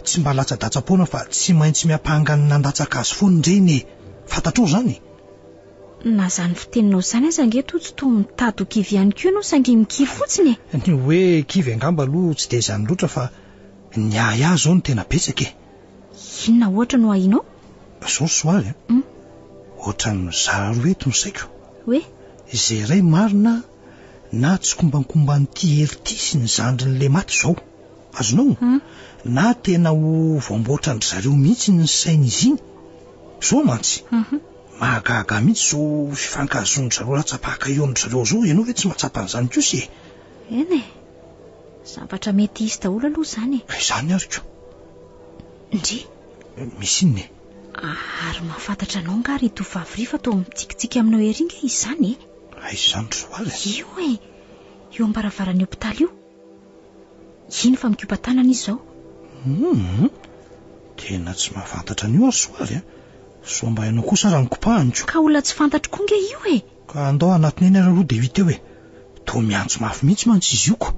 tsy mba latsa-datsa-poana fa tsy maintsy miampahangany nandatsaka azy foana ndreny fantatrao izany. Na izany fiteninao izany aza ange tojo toa mitady ho kivy ihany koa ianao saingy mikivy fotsiny e. Ny hoe kivy angamba aloha tsy dia izany loatra fa ny ahy zao no tena betsaka e. Inona ohatra no hainao? Zao ry soary ohatra ny zara roa eto ny saiko. Hoe? Izay iray marina na tsy kombankomban'ity herity sy ny zandrin'le maty izao. Azonao? Na tena ho voamboatrandry zareo mihitsy ny sain'izy iny. Zao mantsy. Mahagaga mihitsy zao fifankahazon'ny zareo ratsapahaka eo amin'ny zareo zao. Ianao ve tsy mahatsapa an'izany kosa e? Eny e. Zavatra mety izy daholo aloha izany e. Izany ary ko. Ndry? Misy inona e? Ary mahafantatra anao nga ry tovavy fa tao mitsikitsiky aminao ery nga izany e. Izany ry soary. Io e. Io ambaravarany hopitaly io. Iny fa mikiopa-tanana izy zao. Tena tsy mahafantatra an'io ary soary so mba ianao kosa raha nikopahanyko. Ka olona tsy fantatro koa nge io e. Ka andao anatiny eny aloha dia hita eo e. Toa miantso mafy mihitsy mantsy izy io ko.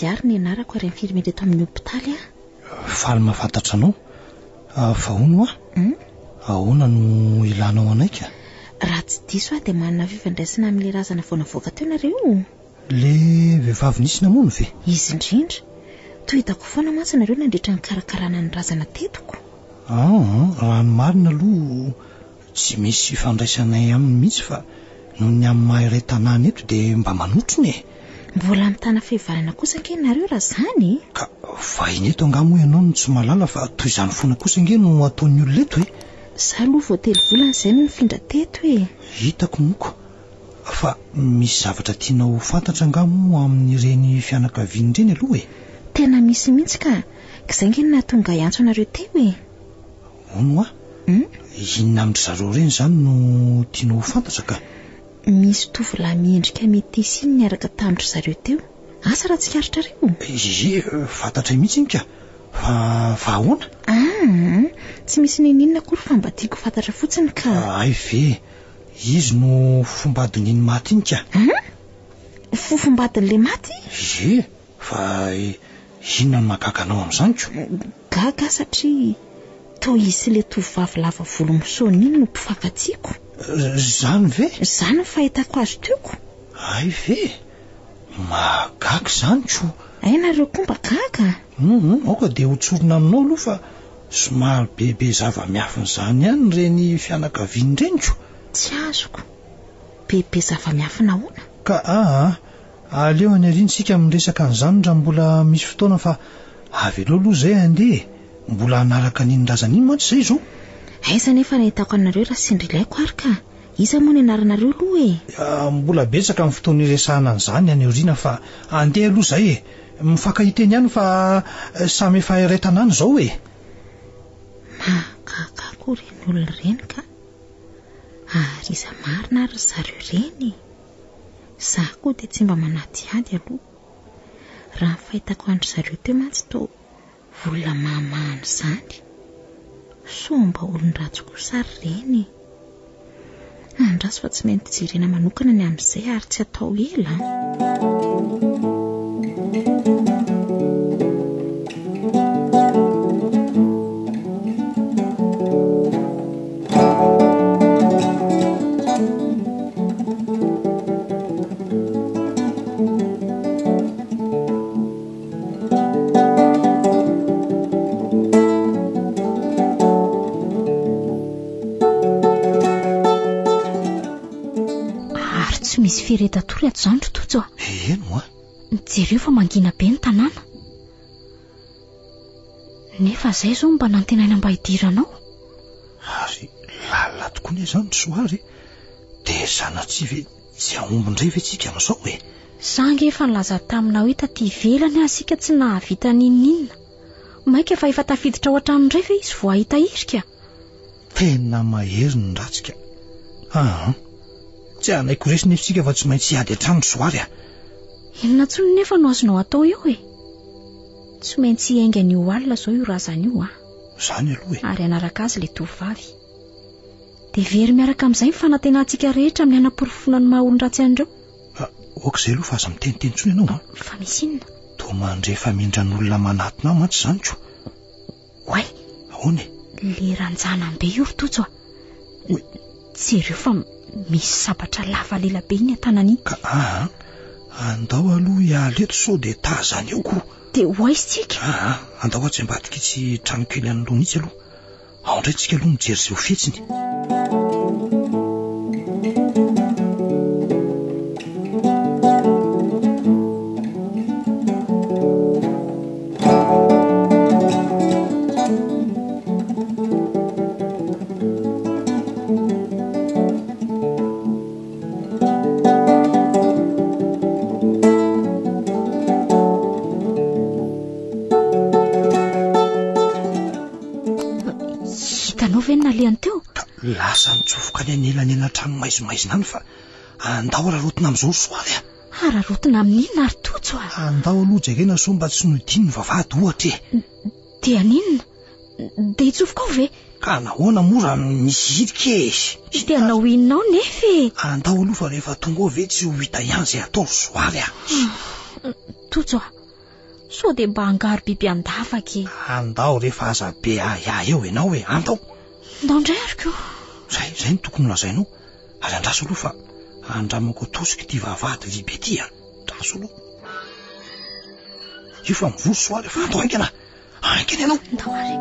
Jiary ny anarako ary infirmier eto amin'ny hopitaly Faly mahafantatra anao. Fa hono ahoana no ilanao anaika? Raha tsy diso dia manana fifandraisana amin'ilay razana vao navoaka teo nareo. Le vehivavy nisy namono ve? Izy indrindra. Toa hitako foana mantsy nareo nandritra ny karakarana ny razana tetoko. Raha ny marina aloha tsy misy fifandraisanay aminy mihitsy fa noho ny amin'ny mahay tanàna eto dia mba manotrony e. Mbola mitana fihavanana kosa ange nareo raha izany. Ka vahiny eto angamo ianao no tsy malala fa toy izany foana kosa ange no ataon'ny olona eto e. Za aloha vao telo volana izay no nifindra teto e. Hitako moko. Fa misy zavatra tianao fantatra angamo amin'ireny fianakaviana ireny aloha e. Tena misy mihitsy ka izay nge no nahatonga hiantso anareo teo e. Ono inona amin'ny zareo ireny izany no tianao fantatra ka? Misy tovolahy miendrika metisy iny niaraka tamitra zareo teo. Asa raha tsy karitra reo. Fantatra mihitsy iny ka. Fa ahoana? Tsy misy ninina akory fa mba tiako fantatra fotsiny ka. Ay ve, izy no fofombadin'iny maty iny ka. Fofombadin'le maty? Fa inona no mahagaga anao amin'izany ko? Gaga satria toa izy le tovavy lava volo misaona iny no mpifankatsiako. Zany ve? Zany fahitako azy teoko. Ay ve? Magaga zany tso. Ainareo komba gaga. Aoka dia hotsorona aminao aloha fa somary bebe zava-miafiny zany ihany reny fianakaviany reny tso. Tsy azoko. Bebe zava-miafina hoana. Ka aleo any ariantsika miresaka an'izany raha mbola misy fotoana fa avy aloha aloha izay andeha mbola hanaraka n'iny razana iny mantsy izay zao. Aiza nefa nahitako anareo raha sendrilaiko ary ka. Iza moa ny anaranareo aloha mbola betsaka amin'ny fotoana iresahana an'izany any aoriana fa andeha aloha izay mifankahiteny ihany fa samy efa iraitana any izao Mahagaga koa reny olona reny ka. Ary iza marina ary zareo reny. Zaho koa dia tsy mba manadiady aloha. Raha ny fahitako andry zareo teo mantsy to olona mahamahany izany. So mba olon-dratsy kosa ary reny. Andraso fa tsy mainty jerena manokana ny amin'izay ary tsy atao ela. Misy firetatory ato zany totojo. Eno jereo fa mangina be ny tanàna. Nefa zay zao mba nantenaina mba hidiranao. Ary lalina tokoa ny zany soary. Dia zanatsy tsy aombindray ve tsika amin'izao Sanga efa nilaza taminao hoe taty ivelany asika tsy nahavita ninninna. Maika fa efa tafiditra ao an-tranondray ve izy vao ahita irika. Tena mahery ny ratsika. Tsy anaiko resy nefsika fa tsy maintsy hiady an-trano soary Inona tsony nefa no azonao atao eo Tsy maintsy hiainga ny alina zao io razana io Zany aloha Ary anaraka azy le tovavy. Dia very miaraka amin'izay mifanantenantsika rehetra amin'ny anam-porofona ny maha olon-dratsy andreo. Okizay aloha fa aza miteniteny tsony ianao Fa misy inona? To mandrefa mindran'olona manatona mantsy zany tso. Oay Ahoana le ranjana be io tojo jereo fa misy sabatra lava lela be iny an-tanany. Ka andao aloha ialeto so dia tazany eo koa. Dia hoaisitsika andao atsy ambadika itsy trano kely an'aloha mihitsy aloha. Ao indray tsika aloha mijery izay ho fetsiny. Lasa nitsofoka ny anelany trano maizimaizina any fa andao rarotona amin'izao soary Rarotona amin'inona ary tojo andao aloha jerena so mba tsy nodiny ny vavahady ohatra Dia ninona? Dia hitsofoka ao ve? Ka nahoana mora misy hidika Dia anao inonao nefa andao aloha fa rehefa tonga ao ve tsy ho hita ihany izay atao soary Tojo so dia mba angaro biby andafaka andao rehefa aza be eo ianao andao ndray ariko Zay ny tokony lazainao. Ary andraso aloha fa andramako tosika ity vavahady libe ity Andraso aloha. Io fa mivory soary fa andao aingana. Aingana ianao. Andao ary.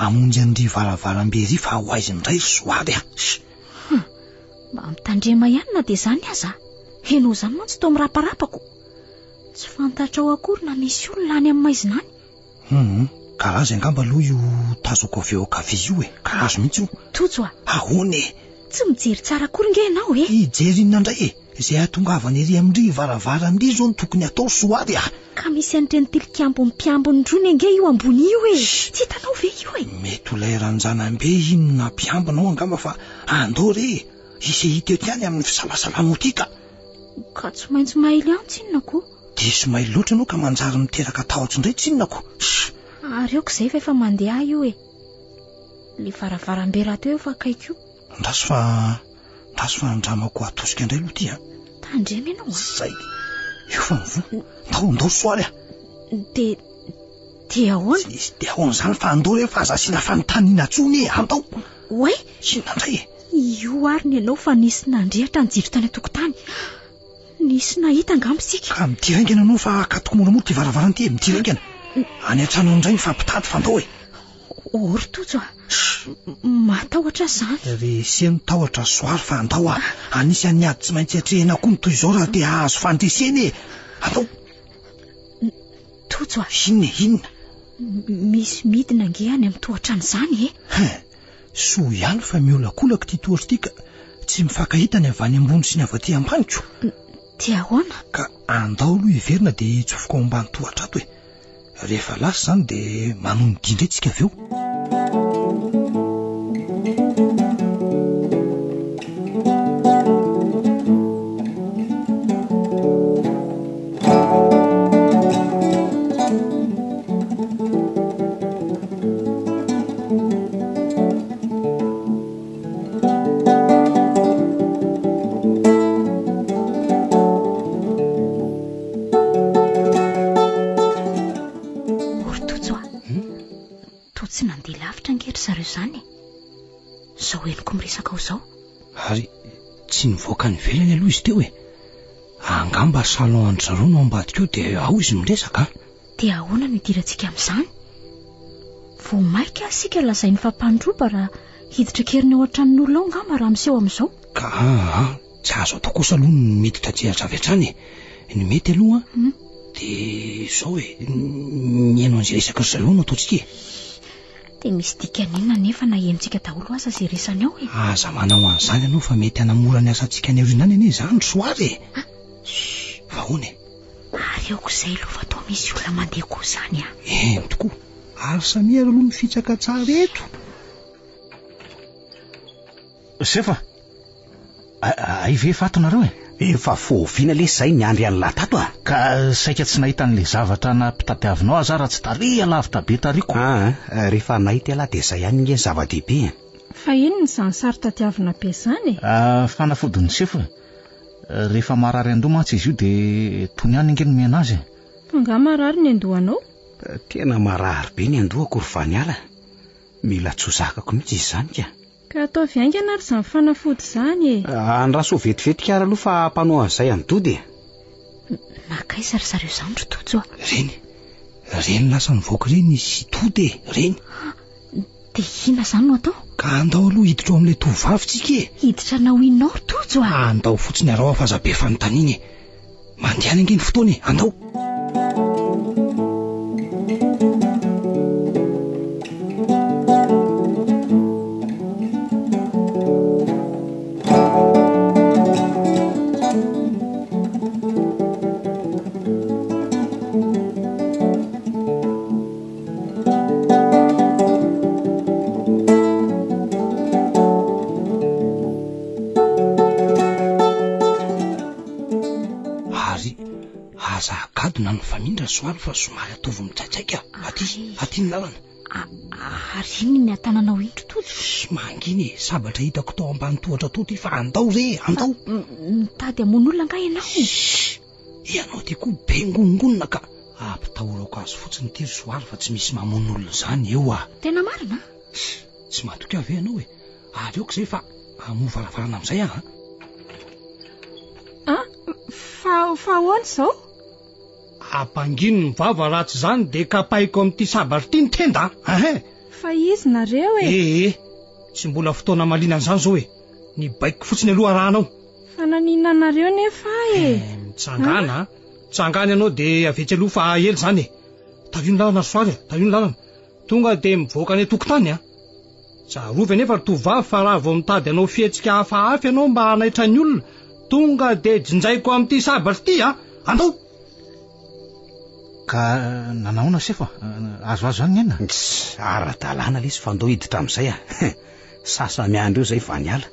Amonjy an'ry varavarambe ry fa ho aizy indray soary Mba mitandrema ihany na dia zany aza. Henao zany mantsy to miraparapako. Tsy fantatrao akory na misy olona any amin'ny maizina any. Karaza angamba aloha io tazoko avy eo kavy io karazo mihitsy io. Tojo ahoana tsy mijery tsara akory nge ianao Ijery inona indray izay atongavany ery amin'ry varavarambe zao no tokony atao soary Ka misy an'ireny tilikambo mpiambony drony nge io ambony io Tsy hitanao ve io Mety ho lairanjanambe inona mpiambinao angamba fa andao re isay hita eto ihany amin'ny fisalasalanao ity ka tsy maintsy maily antsy inona koa diso may loatra anao ka manjary miteraka tahotra indray tsinonako. Areoko izay fa efa mandeha io e. Le varavarambe raha teo efa akaiko io. Ndraso fa andramako atosika indray aloha ty. Tandremy ianao Zay. Io fa mivo. Ndao soary. De ahoana? De ahoana zany fa andao rehefa azasiana fanontaniana tsony andao. Oe? Inona indray Io ariny ianao fa nisy nandrehatra nijiry tany an-tokotany. Nisy nahita angambisika. Ka mitiringana anao fa akatoko moramora ty varavaranty mitiringana. Any an-trano indray mifampitady fa andao e. Oritojo matahotra zany. Ry seno tahotra soary fa andao anisy aniady tsy maintsy atrehina koa toy izao raha dia ahazo fandreseny e. Andao. Tojo inona misy midina ange any amin'ny tohatran'izany e. So ihany fa miolakolaka ty tohatra ty ka tsy mifankahita ny avy any ambony sy ny avy aty ambaniko. Dia ahoana? Ka andao aloha iverina dia tsofoka ao ambany tohatra ato e. Rehefa lasa zany dia manono dindray tsika avy eo. Tsy nandeha lavitra angery zareo zany. Zao eniko miresaka ao zao. Ary tsy nivoaka ny velany aloha izy teo e. Angamba salon andry zareo no ambadika eo dia ao izy miresaka. Dia ahoana no idirantsika amin'izany? Vao maika sika lazainy fampandroba raha hiditra keriny ao an-tranon'olona ao angamba raha miseho amin'izao. Ka tsy azo atao kosa aloha ny miditra tseratra avy hatrany e. Ny mety aloha dia zao e, mihaino an'izay resaka ry zareo no ataontsika e. Dia misy dikan'inona nefa na henontsika daholo aza izay resany ao e. Aza manao an'izany ianao fa mety hanamora ny asantsika ny aorianany anie izany soary e. Vahoana e. Areoko izay aloha fa toa misy olona mandeha koa izany tokoa. Ary samihara aloha mifitraka tsara eto. Sefa aive fatonareo e. Efa foviana le zay niandry any latato Ka saika tsy nahita an'le zavatra nampitadiavinao aza raha tsy taria lavitra be tariko. Rehefa nahita ala dia zay ihany ny zava-dehibe. Fa inona izany sary tadiavina be izany e? Fanafodin'ny sefa. Rehefa marary andoha mantsy izy io dia tony ihany ingeny miana azy. Fa nga marary ny andohanao? Tena marary be ny andohako ry Vaniala. Mila tsozakako mihitsy izy zany ka. Ka atao viaingana ary izany fanafody izany e. Andraso vetivety ara aloha fa mpanao an'izay andody e. Nakaiza ry zareo izany ry Tojo? Reny lasa nivoaka reny sy tody e, reny. Dia inona izany no atao? Ka andao aloha hiditra ao amin'ilay tovavitsika e. Hiditra na ho inao ry Tojo Andao fotsiny arao afaza be fanontaniana e. Mandeha ange ny fotoana e, andao. Na ny famindra soary fa somary atovy mitsaitsaika. Aty ny lalana. Ary inona ny atananao indro Tojo? Manginy e, sabatra hitako tao ambany tohatra tao ty fa andao re, andao. Mitady hamon'olona nga ianao? Ianao ty koa be ngonongonona ka ampitahorako azy fotsiny ty ry soary fa tsy misy mamon'olona zany eo Tena marina? Tsy matoky avy ianao e. Areoko izay fa amoa varavarana amin'izay Fa ahoana izao? Ampangino ny vava raha tsy zany dia kapaiko amin'ity sabatra ity ny tenda. Fa izy nareo e. Tsy mbola fotoana malinana izany zao e. Ny baiko fotsiny aloha rahanao. Fa naninona nareo nefa e. Tsangana ianao dia avetsy aloha fa ely zany e. Tavio ny lalana soary tavio ny lalana. Tonga dia mivoaka ny tokotany Tsarovy nefa ry tovavy fa raha vao mitady anao fihetsika hafahafa ianao mba hanaitra ny olona, tonga dia jinjaiko amin'ity sabatra ity andao. Ka nanaona sefa azoazo any ena. Ara-dalàna le izy fa andao hiditra amin'izay sasa miandro eo zay Vaniala.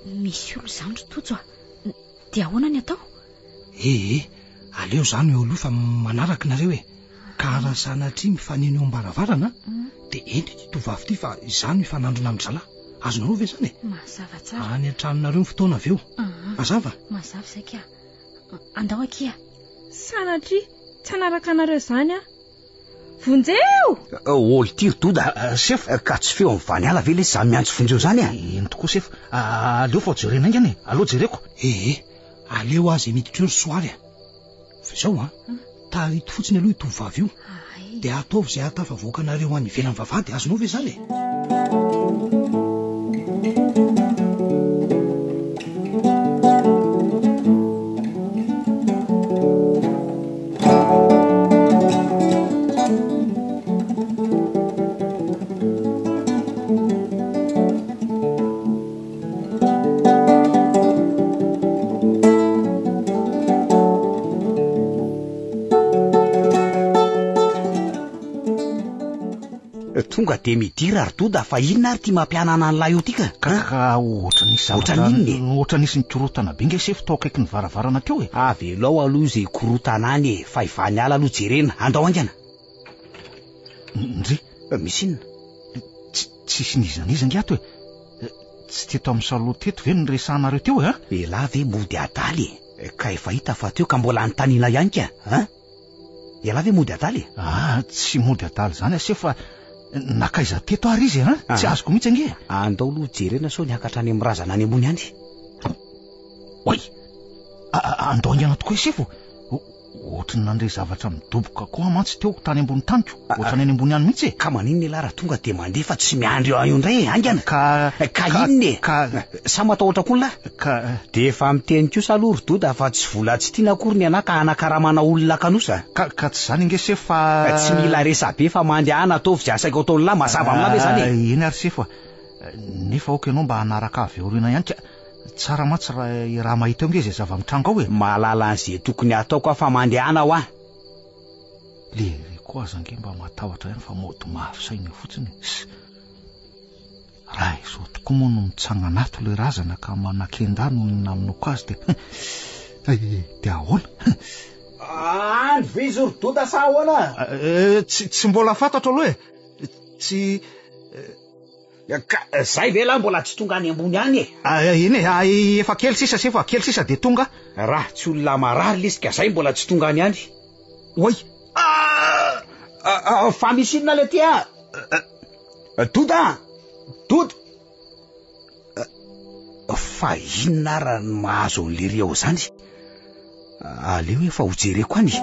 Misy olo izany ry Tojo Dia ahoana ny atao? aleo zany eo aloha fa manaraka nareo e, ka raha sanatria mifaneny eo ambaravarana dia endry ty tovavy ty fa izany mifanandrona amin'ny zalahy. Azonareo ve zany e? Mazava tsara. Any an-tranonareo ny fotoana avy eo. Mazava? Mazava saika. Andao akia. Sanatria tsy anaraka anareo zany a. Vonjeo! Olo tiry doda, sef, ka tsy feo amin'ny vany ala ve le samy miantso vonjeo zany a? Eny tokoa sef, aleo fa jerena ingany e, aleo jereko. Aleo azy miditra eo ny soary a. Fa izao tarito fotsiny aloha itovavy io, dia ataovy izay hatafavoaka anareo any ivelan'ny vavahady. Azonao ve zany e? Tonga de midira ary doda fa inona ary ty mampianana an'lahy io tika? Ka ohatran' nisy nikorotana be nge sef tao akaiky ny varavarana teo e. Avelao aloha izay korotana any e, fa ivany ala aloha jerena. Andao angana. Ndry misy inona? Tsisy nizaniza ato e. Tsy teto amin'ny saloha teto ve nyresanareo teo e? Elahy ve mody adaly e, ka efa hita fa teo ka mbola nytanina ihany ka elahy ve mody adaly e? Tsy mody adaly zany a sef fa nakaiza teto ary izy tsy azoko mihitsy ange. Andao aloha jerena sao niakatra any amin'ny razana any ambony any. Oy, andao angana tokoa sefo. Ohatrany nandray zavatra midoboka koa mantsy teo tany ambony taniko, ohatrany any ambony any mihitsy e. Ka maninona elahy raha tonga de mandeha fa tsy miandry eo indray e, angana. Ka inona e? Sa matahotra koa lahy? De efa miteny kosa aloha doda fa tsy vola tsy tiana akory ny ana ka anakaramana olona kanosa. Ka tsy zany nge sef fa tsy mila resa be fa mandehana ataovy izay asaiko ataony lahy mazava aminahy ve zany e? Eny ary sef nefa aoka ianao mba hanaraka avy aoriana ihany ka tsara matsy raha mahita eo nge zay zava-mitranga ao e. Mahalala an'izay tokony ataoko fa mandehana ho aho. Le koa aza nge mba matahotra ihany fa mody mahafisaina fotsiny. Raha izao tokoa moa no mitsanganato le razana ka manakendano ny naminoko azy de ahoana? Andro vizy doda sa ahoana? Tsy mbola fantatro aloha e. Tsy zay ve lahy mbola tsy tonga any ambony any e? Eny e, efa kely sisa sefa, kely sisa de tonga. Raha tsy olona marary lisika zay mbola tsy tonga any any. Oy, fa misy inona le tia? Doda fa inona raha ny mahazo an'le ry ao zany? Aleo efa ho jereko any.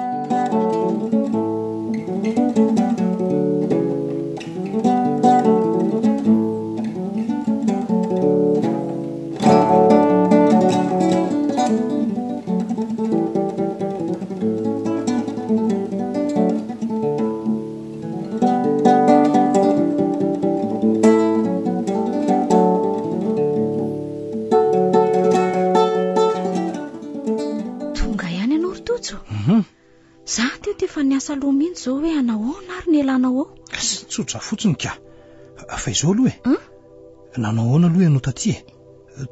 Aloha mihitsy zao hoe anahoana ary ny elanao ao? Tsotra fotsiny ka. Fa izao aloha e. Nanao ahoana aloha ianao taty e?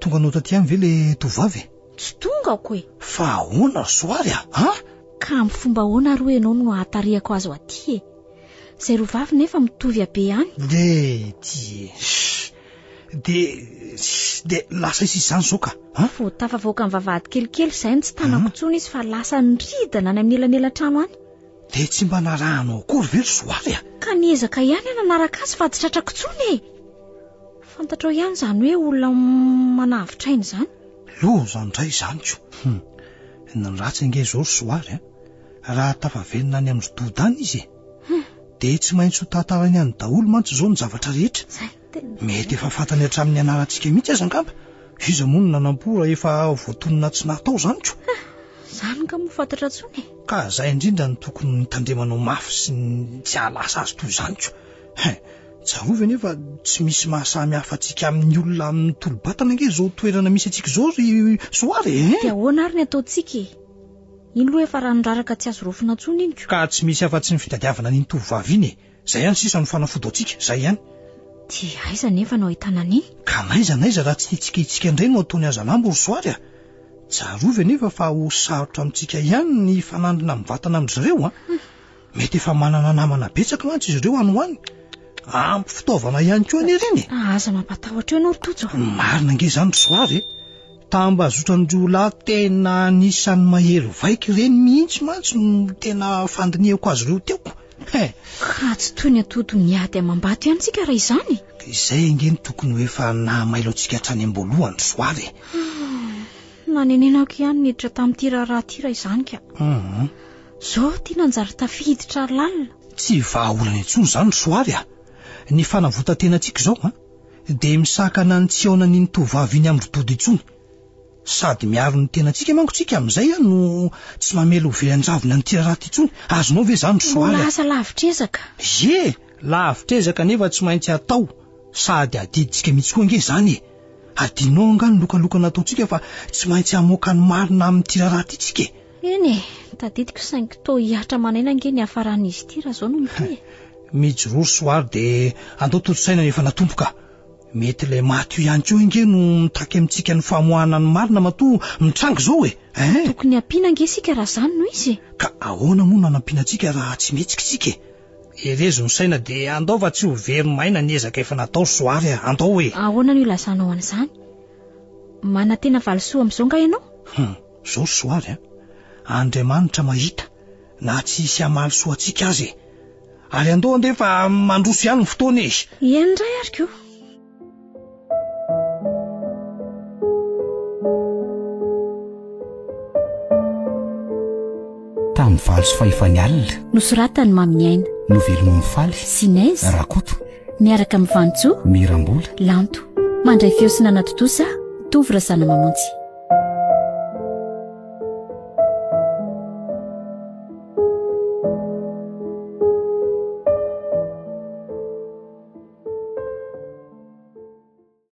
Tonga anao taty any ve le tovavy? Tsy tongako e. Fa ahoana soary a? Ka amin'ny fomba ahoana ary hoe ianao no ahatariako azo aty e? Zay rovavy nefa mitovy abe any. De lasa isy izany zao ka. Vao tafavoaka amin'ny vavahady kelikely izay tsy tanako tsony izy fa lasa niridana any amin'ny elanelatrano any. De tsy mba narahanao akory ve soary a? Ka niezaka ihany nanaraka azy fa tsy tratrako tsony e. Fantatrao ihany zany hoe olona manavitrainy zany. Loza ndray zany ko. Ny ratsy nge zao soary raha tafavelona any amin'ny dodany izy de tsy maintsy ho tantarany any daholo mantsy zao ny zavatra rehetra. Mety efa fantany hatramin'ny anarantsika mihitsy aza angamba. Iza moa no nanampora efa voatonona tsy natao zany ko. Zany ka mo fantatra tsony e. Ka zay indrindra ny tokony nitandremanao mafy sy tsy halasa azy toy zany ko. Tsarovy nefa tsy misy mahasamy hafa atsika amin'ny olona amin'ny tolobatana nge zao toerana misy atsika zao ry soary e. De ahoana ary ny ataotsika e? Iny loha efa raha niraraka tsy azo rofina tsony iny ko. Ka tsy misy afa-tsy ny fitadiavana n'iny tovavy iny e. Zay ihany sisa ny fanafody atsika, zay ihany. Ty aiza nefa no ahitana an'iny? Ka naiza raha tsy itsika indray no ataony aza lambo ry soary a. Tsarovy nefa fa ho sarotra amintsika ihany ny fanandrina mivatana amin'izareo a. Mety efa manana namana betsaka mantsy izy ireo anohany. Ampy fitaovana ihany koa any ireny. Aza mampatahotra ianao Rotojo. Marina nge izany Soary. Tambazotran'ireo lahy tena anisan'ny mahery vaika ireny mihitsy mantsy no tena fandiniako azy ireo teo. Ka tsy toy ny atoto niady amam-bato ihany tsika raha izany. Izay engeny tokony ho efa nahamailo antsika hatrany am-boalohany Soary. Nanenenako ihany niditra tamin'ity raharaha ity raha izany ka. Zao tia nanjary tafiditra lalina. Tsy vahaolana intsony izany Soary a. Ny fanavotan-tena antsika izao dia misakana ny tsy aona ny tovavy iny amin'ny rotodo intsony. Sady miaro ny tenantsika manko tsika amin'izay no tsy mamela ho vean-javona ny tiraraty intsony. Azonao ve izany Soary? Lasa lavitrezaka. Ye, lavitrezaka nefa tsy maintsy atao. Sady adiditsika mihitsy koa nge izany. Adinao angano lokaloka nataontsika fa tsy maintsy hamoaka ny marina amin'ny tiraraty itsika. Eny, tadidiko saingy toa hiatra manaina nge ny hafaran'izy ity raha zao no mitoy. Mijoroso Soary dia andao toto-saina efa natompoka. Mety ilay maty ihany koa inge no mitaky amintsika ny famoahana ny marina matoa mitrango izao e. Tokony ampiana nge sika raha izany no izy. Ka ahoana moa nanampiana antsika raha tsy metsikitsika? Erezo ny saina dia andao fa tsy ho very maina ny ezaka efa natao Soary andao e. Ahoana no ilazanao an'izany? Mana tena valisoa amin'izao nga ianao? Zao Soary Andriamanitra mahita na tsy hisy hamalisoa antsika azy. Ary andao andefa mandroso ihany ny fotoana izy. Indray ary koa. Tamin'ny valo sy fahefany alina nosoratany Mamy Aina, novelon'ny faly Sinez, Rakoto, miaraka amin'ny Vantso, Mirambola, Lanto, mandray feo sy nanatotosa Tovy Razana Mamonjy.